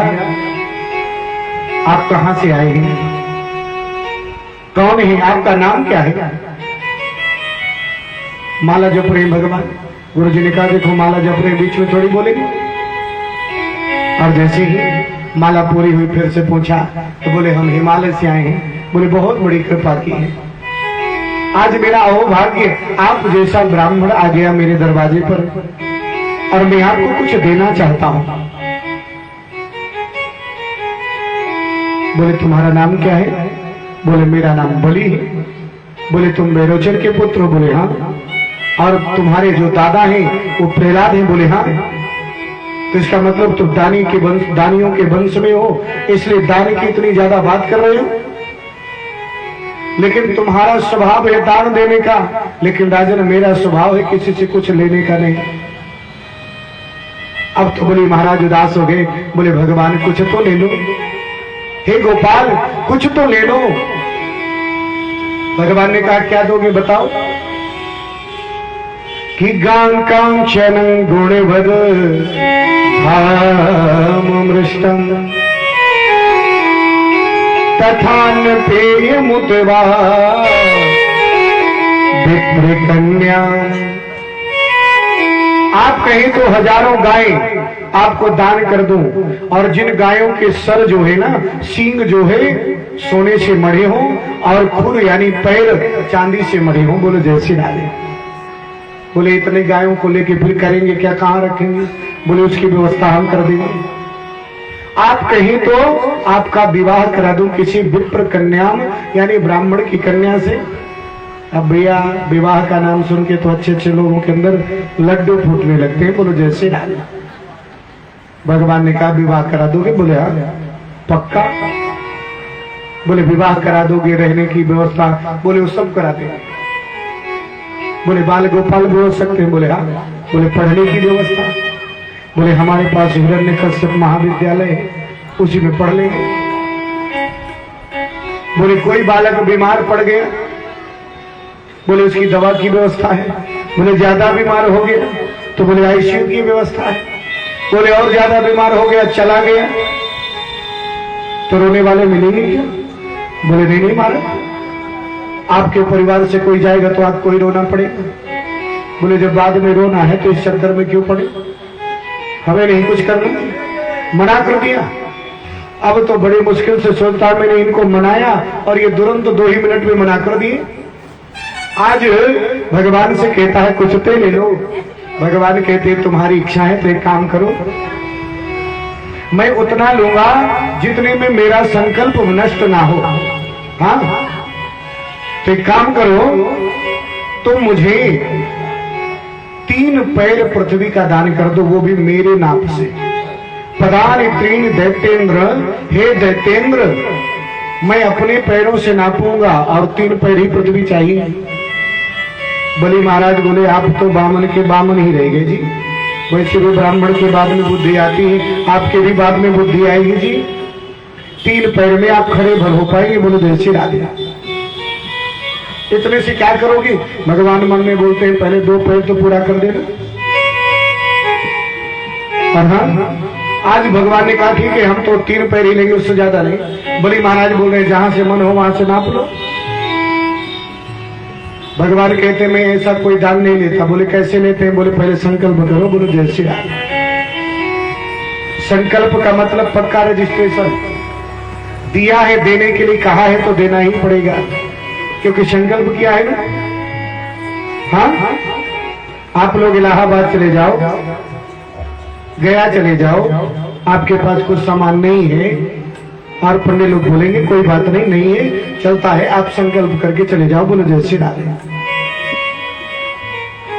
A: आप कहां से आए हैं, कौन है, आपका नाम क्या है? माला जप रहे भगवान। गुरु जी ने कहा देखो माला जप रहे, बीच में थोड़ी बोलेंगे। और जैसे ही माला पूरी हुई फिर से पूछा तो बोले हम हिमालय से आए हैं। बोले बहुत बड़ी कृपा की है, आज मेरा अहोभाग्य आप जैसा ब्राह्मण आ गया मेरे दरवाजे पर और मैं आपको कुछ देना चाहता हूं। बोले तुम्हारा नाम क्या है? बोले मेरा नाम बलि है। बोले तुम बेरोचन के पुत्र हो? बोले हाँ। और तुम्हारे जो दादा हैं वो प्रहलाद हैं? बोले हाँ। तो इसका मतलब तुम दानियों के वंश में हो, इसलिए दान की इतनी ज्यादा बात कर रहे हो। लेकिन तुम्हारा स्वभाव है दान देने का, लेकिन राजन मेरा स्वभाव है किसी से कुछ लेने का नहीं। अब तो बलि महाराज उदास हो गए। बोले भगवान कुछ तो ले लो, हे गोपाल कुछ तो ले लो। भगवान ने कहा क्या दोगे बताओ? कि गां कांचन गुणवद धाममृष्टं तथान पेय मुतवा विप्र कन्या। आप कहें तो हजारों गायें आपको दान कर दूं, और जिन गायों के सर जो है ना, सींग जो है सोने से मढ़े हों और खुर यानी पैर चांदी से मढ़े हों। बोले जैसे डाले। बोले इतने गायों को लेके फिर करेंगे क्या, कहां रखेंगे? बोले उसकी व्यवस्था हम कर देंगे। आप कहें तो आपका विवाह करा दूं किसी विप्र कन्या यानी ब्राह्मण की कन्या से। अब भैया विवाह का नाम सुन के तो अच्छे अच्छे लोगों के अंदर लड्डू फूटने लगते हैं। बोलो जैसे डाले। भगवान ने कहा विवाह करा दोगे? बोले हाँ। पक्का? बोले विवाह करा दोगे, रहने की व्यवस्था? बोले वो सब करा देंगे। बोले बाल गोपाल भी हो सकते हैं? बोले हाँ। बोले पढ़ने की व्यवस्था? बोले हमारे पास हिरण्यकश्यप महाविद्यालय है, उसी में पढ़ लेंगे। बोले कोई बालक बीमार पड़ गया? बोले उसकी दवा की व्यवस्था है। बोले ज्यादा बीमार हो गया तो बोले आईसीयू की व्यवस्था है। बोले और ज्यादा बीमार हो गया, चला गया तो रोने वाले मिलेंगे क्या? बोले नहीं नहीं महाराज, आपके परिवार से कोई जाएगा तो आपको ही रोना पड़ेगा। बोले जब बाद में रोना है तो इस चक्कर में क्यों पड़े, हमें नहीं कुछ करना, मना कर दिया। अब तो बड़ी मुश्किल से सोचता मैंने इनको मनाया और ये तुरंत 2 ही मिनट में मना कर दिए। आज भगवान से कहता है कुछ तो ले लो। भगवान कहते तुम्हारी इच्छा है तो एक काम करो, मैं उतना लूंगा जितने में मेरा संकल्प नष्ट ना हो। हाँ, तो एक काम करो, तुम मुझे 3 पैर पृथ्वी का दान कर दो, वो भी मेरे नाप से। पदानि 3 दैत्येंद्र, हे दैत्येंद्र मैं अपने पैरों से नापूंगा और 3 पैर ही पृथ्वी चाहिए। बलि महाराज बोले आप तो बामन के बामन ही रह गए जी, वैसे भी ब्राह्मण के बाद में बुद्धि आती है, आपके भी बाद में बुद्धि आएगी जी। 3 पैर में आप खड़े भर हो पाएंगे? बोले देसी राजा इतने से क्या करोगे? भगवान मन में बोलते हैं पहले 2 पैर तो पूरा कर देना। और हाँ, आज भगवान ने कहा ठीक है हम तो 3 पैर ही लेंगे, उससे ज्यादा नहीं। बलि महाराज बोल रहे जहां से मन हो वहां से नाप लो। भगवान कहते मैं ऐसा कोई दान नहीं लेता। बोले कैसे लेते हैं? बोले पहले संकल्प करो। बोले जय श्री राम। संकल्प का मतलब पक्का रजिस्ट्रेशन। दिया है देने के लिए, कहा है तो देना ही पड़ेगा, क्योंकि संकल्प किया है ना। हाँ, आप लोग इलाहाबाद चले जाओ, गया चले जाओ, आपके पास कुछ सामान नहीं है और पंडित लोग बोलेंगे कोई बात नहीं, नहीं है चलता है, आप संकल्प करके चले जाओ। बोले जय श्री राम।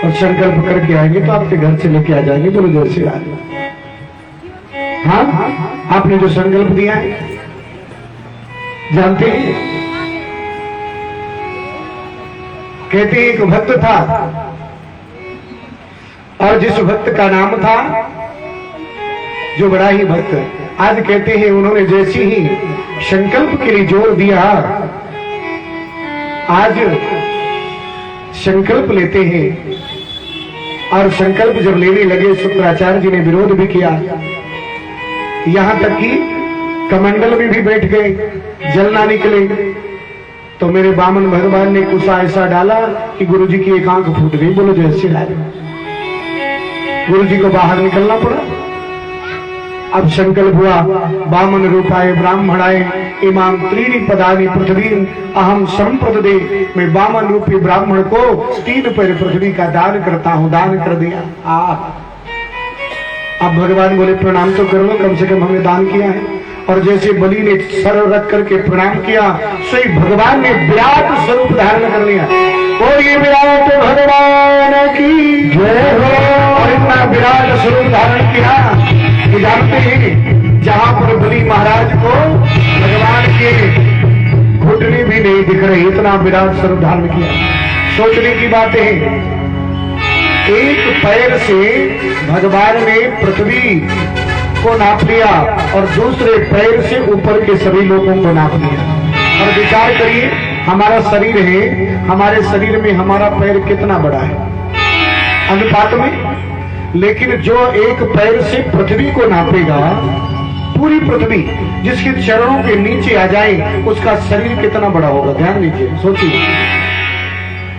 A: और संकल्प करके आएंगे तो आपके घर से लेके आ जाएंगे। बोले जय श्री राम। हाँ, आपने जो संकल्प दिया है जानते हैं, कहते एक भक्त था और जिस भक्त का नाम था जो बड़ा ही भक्त, आज कहते हैं उन्होंने जैसे ही संकल्प के लिए जोर दिया, आज संकल्प लेते हैं और संकल्प जब लेने लगे शुक्राचार्य जी ने विरोध भी किया, यहां तक कि कमंडल में भी बैठ गए, जल ना निकले। तो मेरे बामन भगवान ने कुछ ऐसा डाला कि गुरुजी की एक आंख फूट गई। बोलो जय श्री राम। गुरुजी को बाहर निकलना पड़ा। अब संकल्प हुआ, बामन रूपाय ब्राह्मणाय इमाम 3 पदानि पृथ्वी अहम संप्रददे, मैं बामन रूपी ब्राह्मण को 3 पैर पृथ्वी का दान करता हूं। दान कर दिया। अब भगवान बोले प्रणाम तो कर लो, कम से कम हमने दान किया है। और जैसे बलि ने सर रख करके प्रणाम किया, स्वयं भगवान ने विराट स्वरूप धारण कर लिया। और ये विराट भगवान की जय हो। और इतना विराट स्वरूप धारण किया कि जानते हैं जहां पर बलि महाराज को भगवान के घुटने भी नहीं दिख रहे, इतना विराट स्वरूप धारण किया। सोचने की बात है, एक पैर से भगवान ने पृथ्वी को नाप लिया और दूसरे पैर से ऊपर के सभी लोगों को नाप लिया। और विचार करिए, हमारा शरीर है, हमारे शरीर में हमारा पैर कितना बड़ा है अनुपात में, लेकिन जो एक पैर से पृथ्वी को नापेगा, पूरी पृथ्वी जिसके चरणों के नीचे आ जाए, उसका शरीर कितना बड़ा होगा। ध्यान दीजिए, सोचिए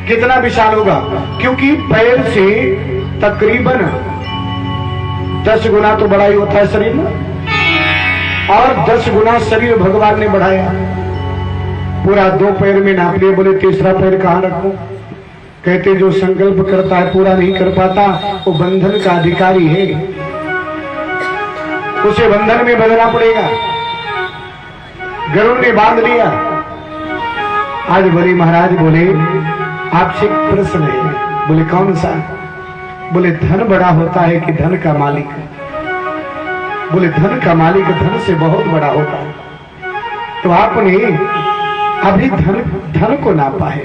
A: कितना विशाल होगा, क्योंकि पैर से तकरीबन 10 गुना तो बड़ा ही होता है शरीर में, और 10 गुना शरीर भगवान ने बढ़ाया। पूरा 2 पैर में नाप लिए। बोले तीसरा पैर कहां रखूं? कहते जो संकल्प करता है पूरा नहीं कर पाता, वो बंधन का अधिकारी है, उसे बंधन में बंधना पड़ेगा। गरुड़ ने बांध लिया। आज बलि महाराज बोले आपसे एक प्रश्न है। बोले कौन सा? बोले धन बड़ा होता है कि धन का मालिक? बोले धन का मालिक धन से बहुत बड़ा होता है। तो आपने अभी धन को नापा है,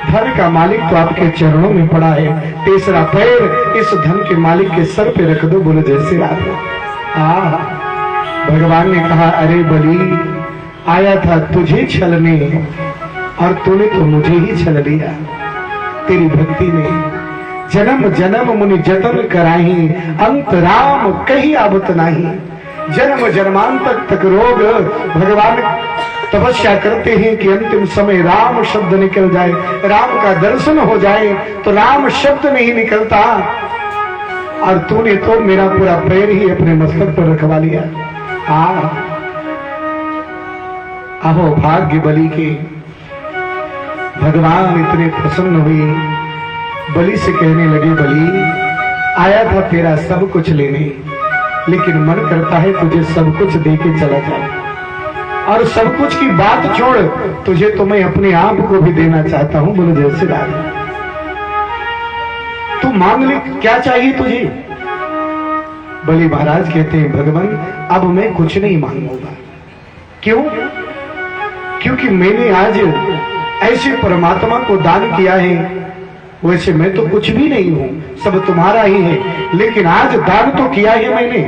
A: धन का मालिक तो आपके चरणों में पड़ा है। तीसरा पैर इस धन के मालिक के सर पे रख दो। बोले जैसे रात भगवान ने कहा अरे बलि, आया था तुझे छलने और तूने तो मुझे ही छल लिया। तेरी भक्ति ने जन्म जन्म मुनि जतन कराही, अंत राम कहीं आबत नहीं। जन्म जन्मांतर तक रोग भगवान तपस्या करते हैं कि अंतिम समय राम शब्द निकल जाए, राम का दर्शन हो जाए, तो राम शब्द नहीं निकलता। और तूने तो मेरा पूरा पैर ही अपने मस्तक पर रखवा लिया। अहो भाग्य बलि के। भगवान इतने प्रसन्न हुए, बलि से कहने लगे, बलि आया था तेरा सब कुछ लेने, लेकिन मन करता है तुझे सब कुछ दे के चला जाए, और सब कुछ की बात छोड़, तुझे तो मैं अपने आप को भी देना चाहता हूं। बोलो जय श्री राम। तू मांग ले, क्या चाहिए तुझे? बलि महाराज कहते हैं, भगवान अब मैं कुछ नहीं मांगूंगा। क्यों? क्योंकि मैंने आज ऐसे परमात्मा को दान किया है, वैसे मैं तो कुछ भी नहीं हूं, सब तुम्हारा ही है, लेकिन आज दान तो किया है मैंने,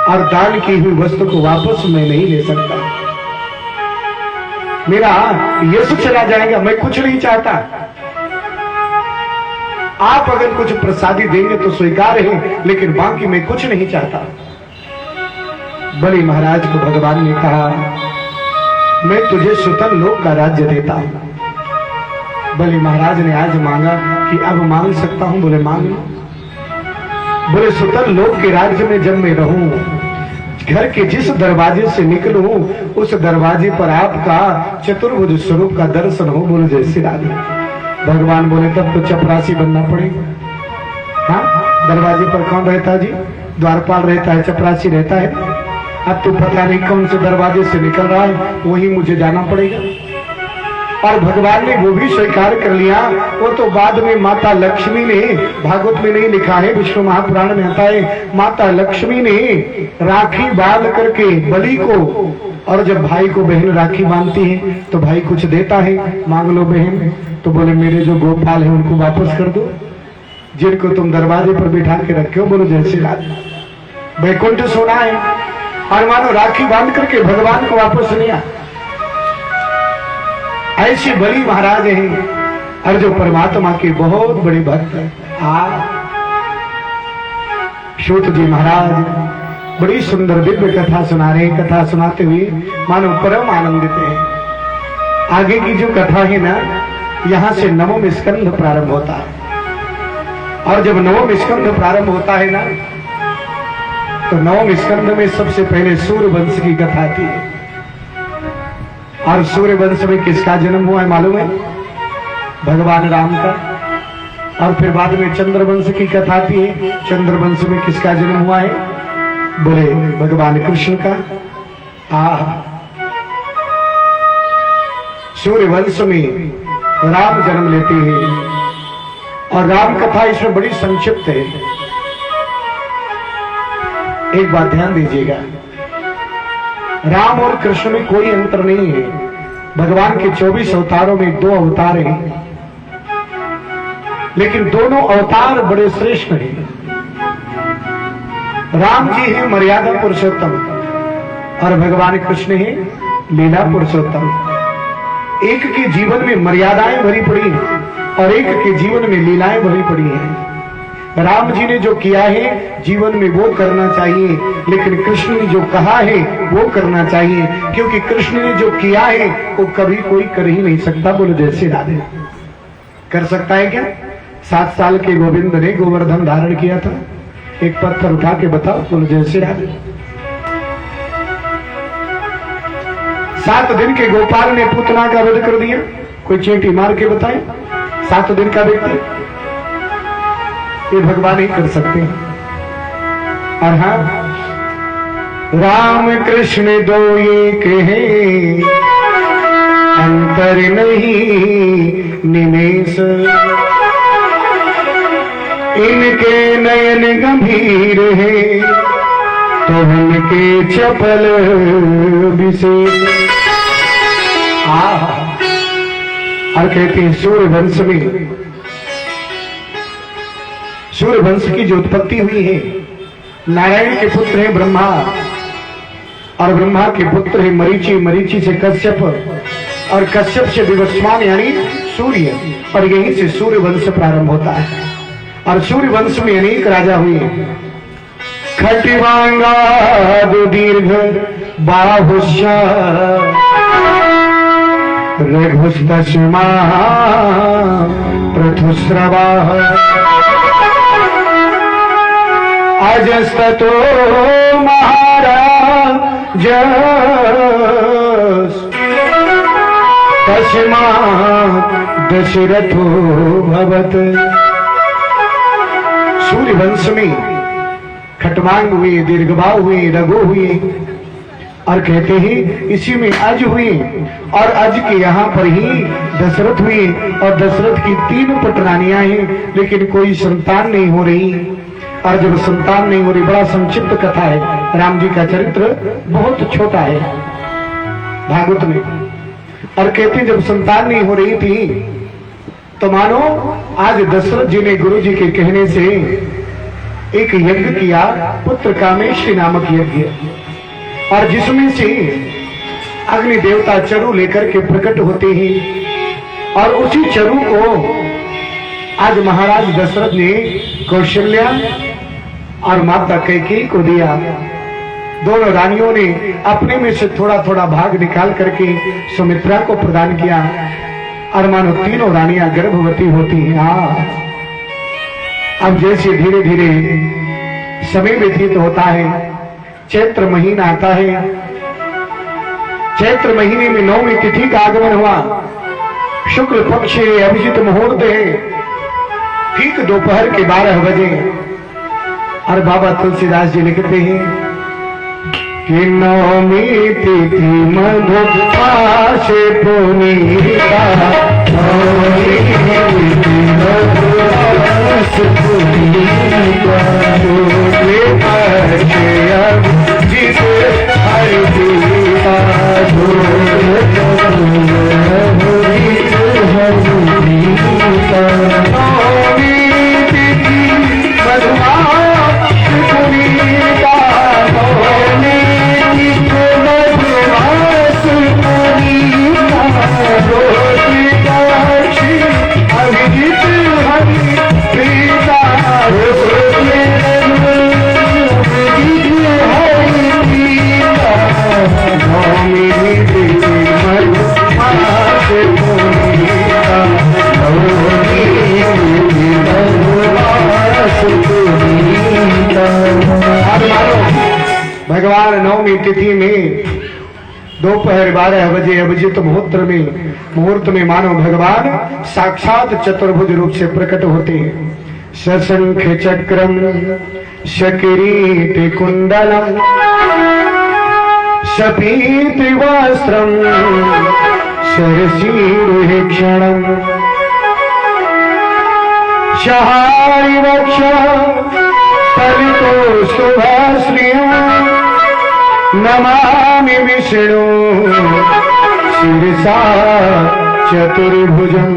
A: और दान की हुई वस्तु को वापस मैं नहीं ले सकता। मेरा यश चला जाएगा, मैं कुछ नहीं चाहता। आप अगर कुछ प्रसादी देंगे तो स्वीकार है, लेकिन बाकी मैं कुछ नहीं चाहता। बलि महाराज को भगवान ने कहा, मैं तुझे सुतल लोक का राज्य देता हूं। बलि महाराज ने आज मांगा कि अब मांग सकता हूं। बोले मांग लो। बोले सुतल लोक के राज्य में जब मैं रहूं, घर के जिस दरवाजे से निकलूं, उस दरवाजे पर आपका चतुर्भुज स्वरूप का दर्शन हो। बोले जय श्री राम। भगवान बोले तब तो चपरासी बनना पड़ेगा। हाँ, दरवाजे पर कौन रहता जी? द्वारपाल रहता है, चपरासी रहता है। अब तो पता नहीं कौन से दरवाजे से निकल रहा है, वही मुझे जाना पड़ेगा। और भगवान ने वो भी स्वीकार कर लिया। वो तो बाद में माता लक्ष्मी ने, भागवत में नहीं लिखा है, विष्णु महापुराण में आता है, माता लक्ष्मी ने राखी बांध करके बलि को, और जब भाई को बहन राखी बांधती है तो भाई कुछ देता है, मांग लो बहन, तो बोले मेरे जो गोपाल है उनको वापस कर दो, जिनको तुम दरवाजे पर बिठा के रखे हो। बोलो जय श्री राम। वैकुंठ सोना है, और मानो राखी बांध करके भगवान को वापस लिया। ऐसे बलि महाराज हैं, और जो परमात्मा के बहुत बड़े भक्त हैं। सूत जी महाराज बड़ी सुंदर दिव्य कथा सुना रहे हैं। कथा सुनाते हुए मानो परम आनंदित है। आगे की जो कथा है ना, यहां से नवम स्कंध प्रारंभ होता है, और जब नवम स्कंध प्रारंभ होता है ना, तो नवम स्कंध में सबसे पहले सूर्यवंश की कथा थी। और सूर्यवंश में किसका जन्म हुआ है मालूम है? भगवान राम का। और फिर बाद में चंद्रवंश की कथा थी। चंद्रवंश में किसका जन्म हुआ है? बोले भगवान कृष्ण का। सूर्यवंश में राम जन्म लेते हैं, और राम कथा इसमें बड़ी संक्षिप्त है। एक बात ध्यान दीजिएगा, राम और कृष्ण में कोई अंतर नहीं है। भगवान के 24 अवतारों में 2 अवतार हैं, लेकिन दोनों अवतार बड़े श्रेष्ठ हैं। राम जी है मर्यादा पुरुषोत्तम, और भगवान कृष्ण है लीला पुरुषोत्तम। एक के जीवन में मर्यादाएं भरी पड़ी हैं, और एक के जीवन में लीलाएं भरी पड़ी हैं। राम जी ने जो किया है जीवन में वो करना चाहिए, लेकिन कृष्ण ने जो कहा है वो करना चाहिए, क्योंकि कृष्ण ने जो किया है वो कभी कोई कर ही नहीं सकता। बोलो जय श्री राधे। कर सकता है क्या? 7 साल के गोविंद ने गोवर्धन धारण किया था, एक पत्थर उठा के बताओ। बोलो जय श्री राधे। 7 दिन के गोपाल ने पूतना का वध कर दिया, कोई चींटी मार के बताए? 7 दिन का व्यक्ति, ये भगवान ही कर सकते हैं। और हाँ, राम कृष्ण 2 एक हैं, अंतर नहीं निमेष, इनके नयन गंभीर हैं, तो उनके चपल विशेष। और कहते हैं सूर्यवंश में, सूर्यवंश की जो उत्पत्ति हुई है, नारायण के पुत्र है ब्रह्मा, और ब्रह्मा के पुत्र है मरीचि, मरीचि से कश्यप, और कश्यप से विवस्वान यानी सूर्य, और यहीं से सूर्यवंश प्रारंभ होता है। और सूर्यवंश में अनेक राजा हुए। खटिवांगा दीर्घ बाहुष्य रघुस्तस्मा पृथुस्रवा अजस्ततो महाराज तस्मात् दशरथो भवत। सूर्य वंश में खटवांग हुए, दीर्घबाहु हुए, रघु हुए, और कहते हैं इसी में अज हुए, और अज के यहाँ पर ही दशरथ हुए, और दशरथ की 3 पुत्रानियां हैं, लेकिन कोई संतान नहीं हो रही। और जब संतान नहीं हो रही, बड़ा संक्षिप्त कथा है, राम जी का चरित्र बहुत छोटा है भागवत में। और कहते जब संतान नहीं हो रही थी, तो मानो आज दशरथ जी ने गुरु जी के कहने से एक यज्ञ किया, पुत्र कामेष्टि नामक यज्ञ, और जिसमें से अग्नि देवता चरु लेकर के प्रकट होते हैं, और उसी चरु को आज महाराज दशरथ ने कौशल्या और माता कैकेयी को दिया। दोनों रानियों ने अपने में से थोड़ा थोड़ा भाग निकाल करके सुमित्रा को प्रदान किया, और मानो तीनों रानियां गर्भवती होती हैं। अब जैसे धीरे धीरे समय व्यतीत होता है, चैत्र महीना आता है, चैत्र महीने में 9वीं तिथि का आगमन हुआ, शुक्ल पक्ष अभिजित मुहूर्त है, ठीक दोपहर के 12 बजे। और बाबा तुलसीदास जी लिखते हैं कि 9वीं तिथि मधुपाश पुनीता, 9वीं तिथि मधुपाश पुनीता, जिसे हर दीता भगवान 9वीं तिथि में दोपहर 12 बजे अभिजित मुहूर्त में मानो भगवान साक्षात चतुर्भुज रूप से प्रकट होते हैं। सशंख चक्रम शकिरीट कुंडलम शपीत वस्त्रम शरसीरुहेक्षणम शहारि वक्ष परितो शुभाश्रियम् नमामि विष्णु शिरसा चतुर्भुजं।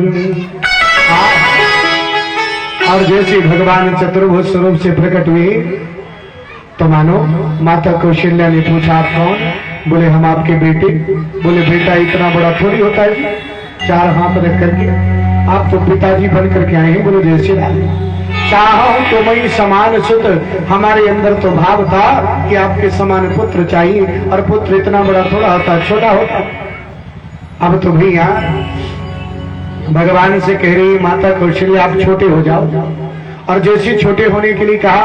A: और जैसे भगवान चतुर्भुज स्वरूप से प्रकट हुए, तो मानो माता कौशल्या ने पूछा आप कौन? बोले हम आपके बेटे। बोले बेटा इतना बड़ा थोड़ी होता है, 4 हाथ रख करके, आप तो पिताजी बन करके आए हैं। बोले जैसे चाहो तो मैं समान सुत, हमारे अंदर तो भाव था कि आपके समान पुत्र चाहिए, और पुत्र इतना बड़ा थोड़ा होता, छोटा होता। अब तो भैया भगवान से कह रही माता कौशल्या आप छोटे हो जाओ, और जैसे छोटे होने के लिए कहा,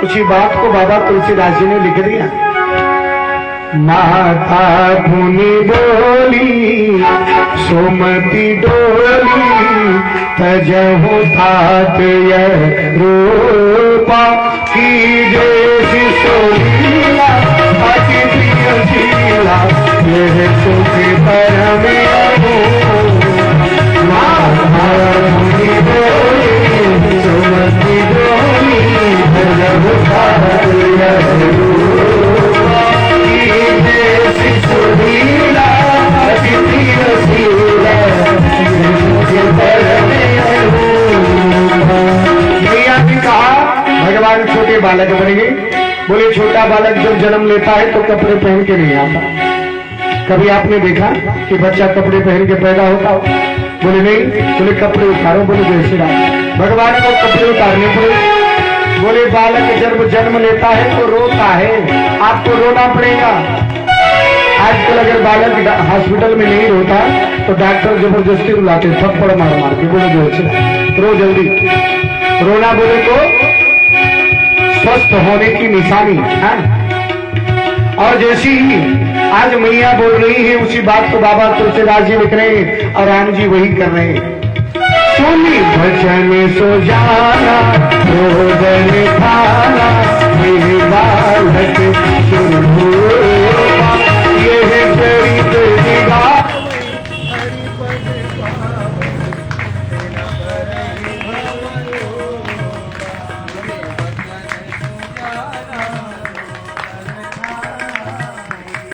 A: उसी बात को बाबा तुलसीदास जी ने लिख दिया। माता पुनि बोली सुमति डोली, तजहु तात रूपा, की जैसी सोलीला अति प्रिय शीला, यह सुख परम माता पुनि बोली सुमति डोली, तजहु तात रूपा, भैया ने कहा भगवान छोटे बालक बनेंगे। बोले छोटा बालक जब जन्म लेता है तो कपड़े पहन के नहीं आता। कभी आपने देखा कि बच्चा कपड़े पहन के पैदा होता हो? बोले नहीं। बोले कपड़े उतारो। बोले जैसे भगवान को कपड़े उतारने पड़े। बोले बालक जब जन्म लेता है तो रोता है, आपको रोना पड़ेगा। आजकल अगर बालक हॉस्पिटल में नहीं रोता तो डॉक्टर जबरदस्ती रुलाते, थप्पड़ मार मार के। बोले जो रो जल्दी। रोना बोले तो स्वस्थ होने की निशानी है। और जैसी ही आज मैया बोल रही है उसी बात को बाबा तुलसीदास जी लिख रहे हैं और राम जी वही कर रहे हैं। सुनी भजन सो जाना रोदन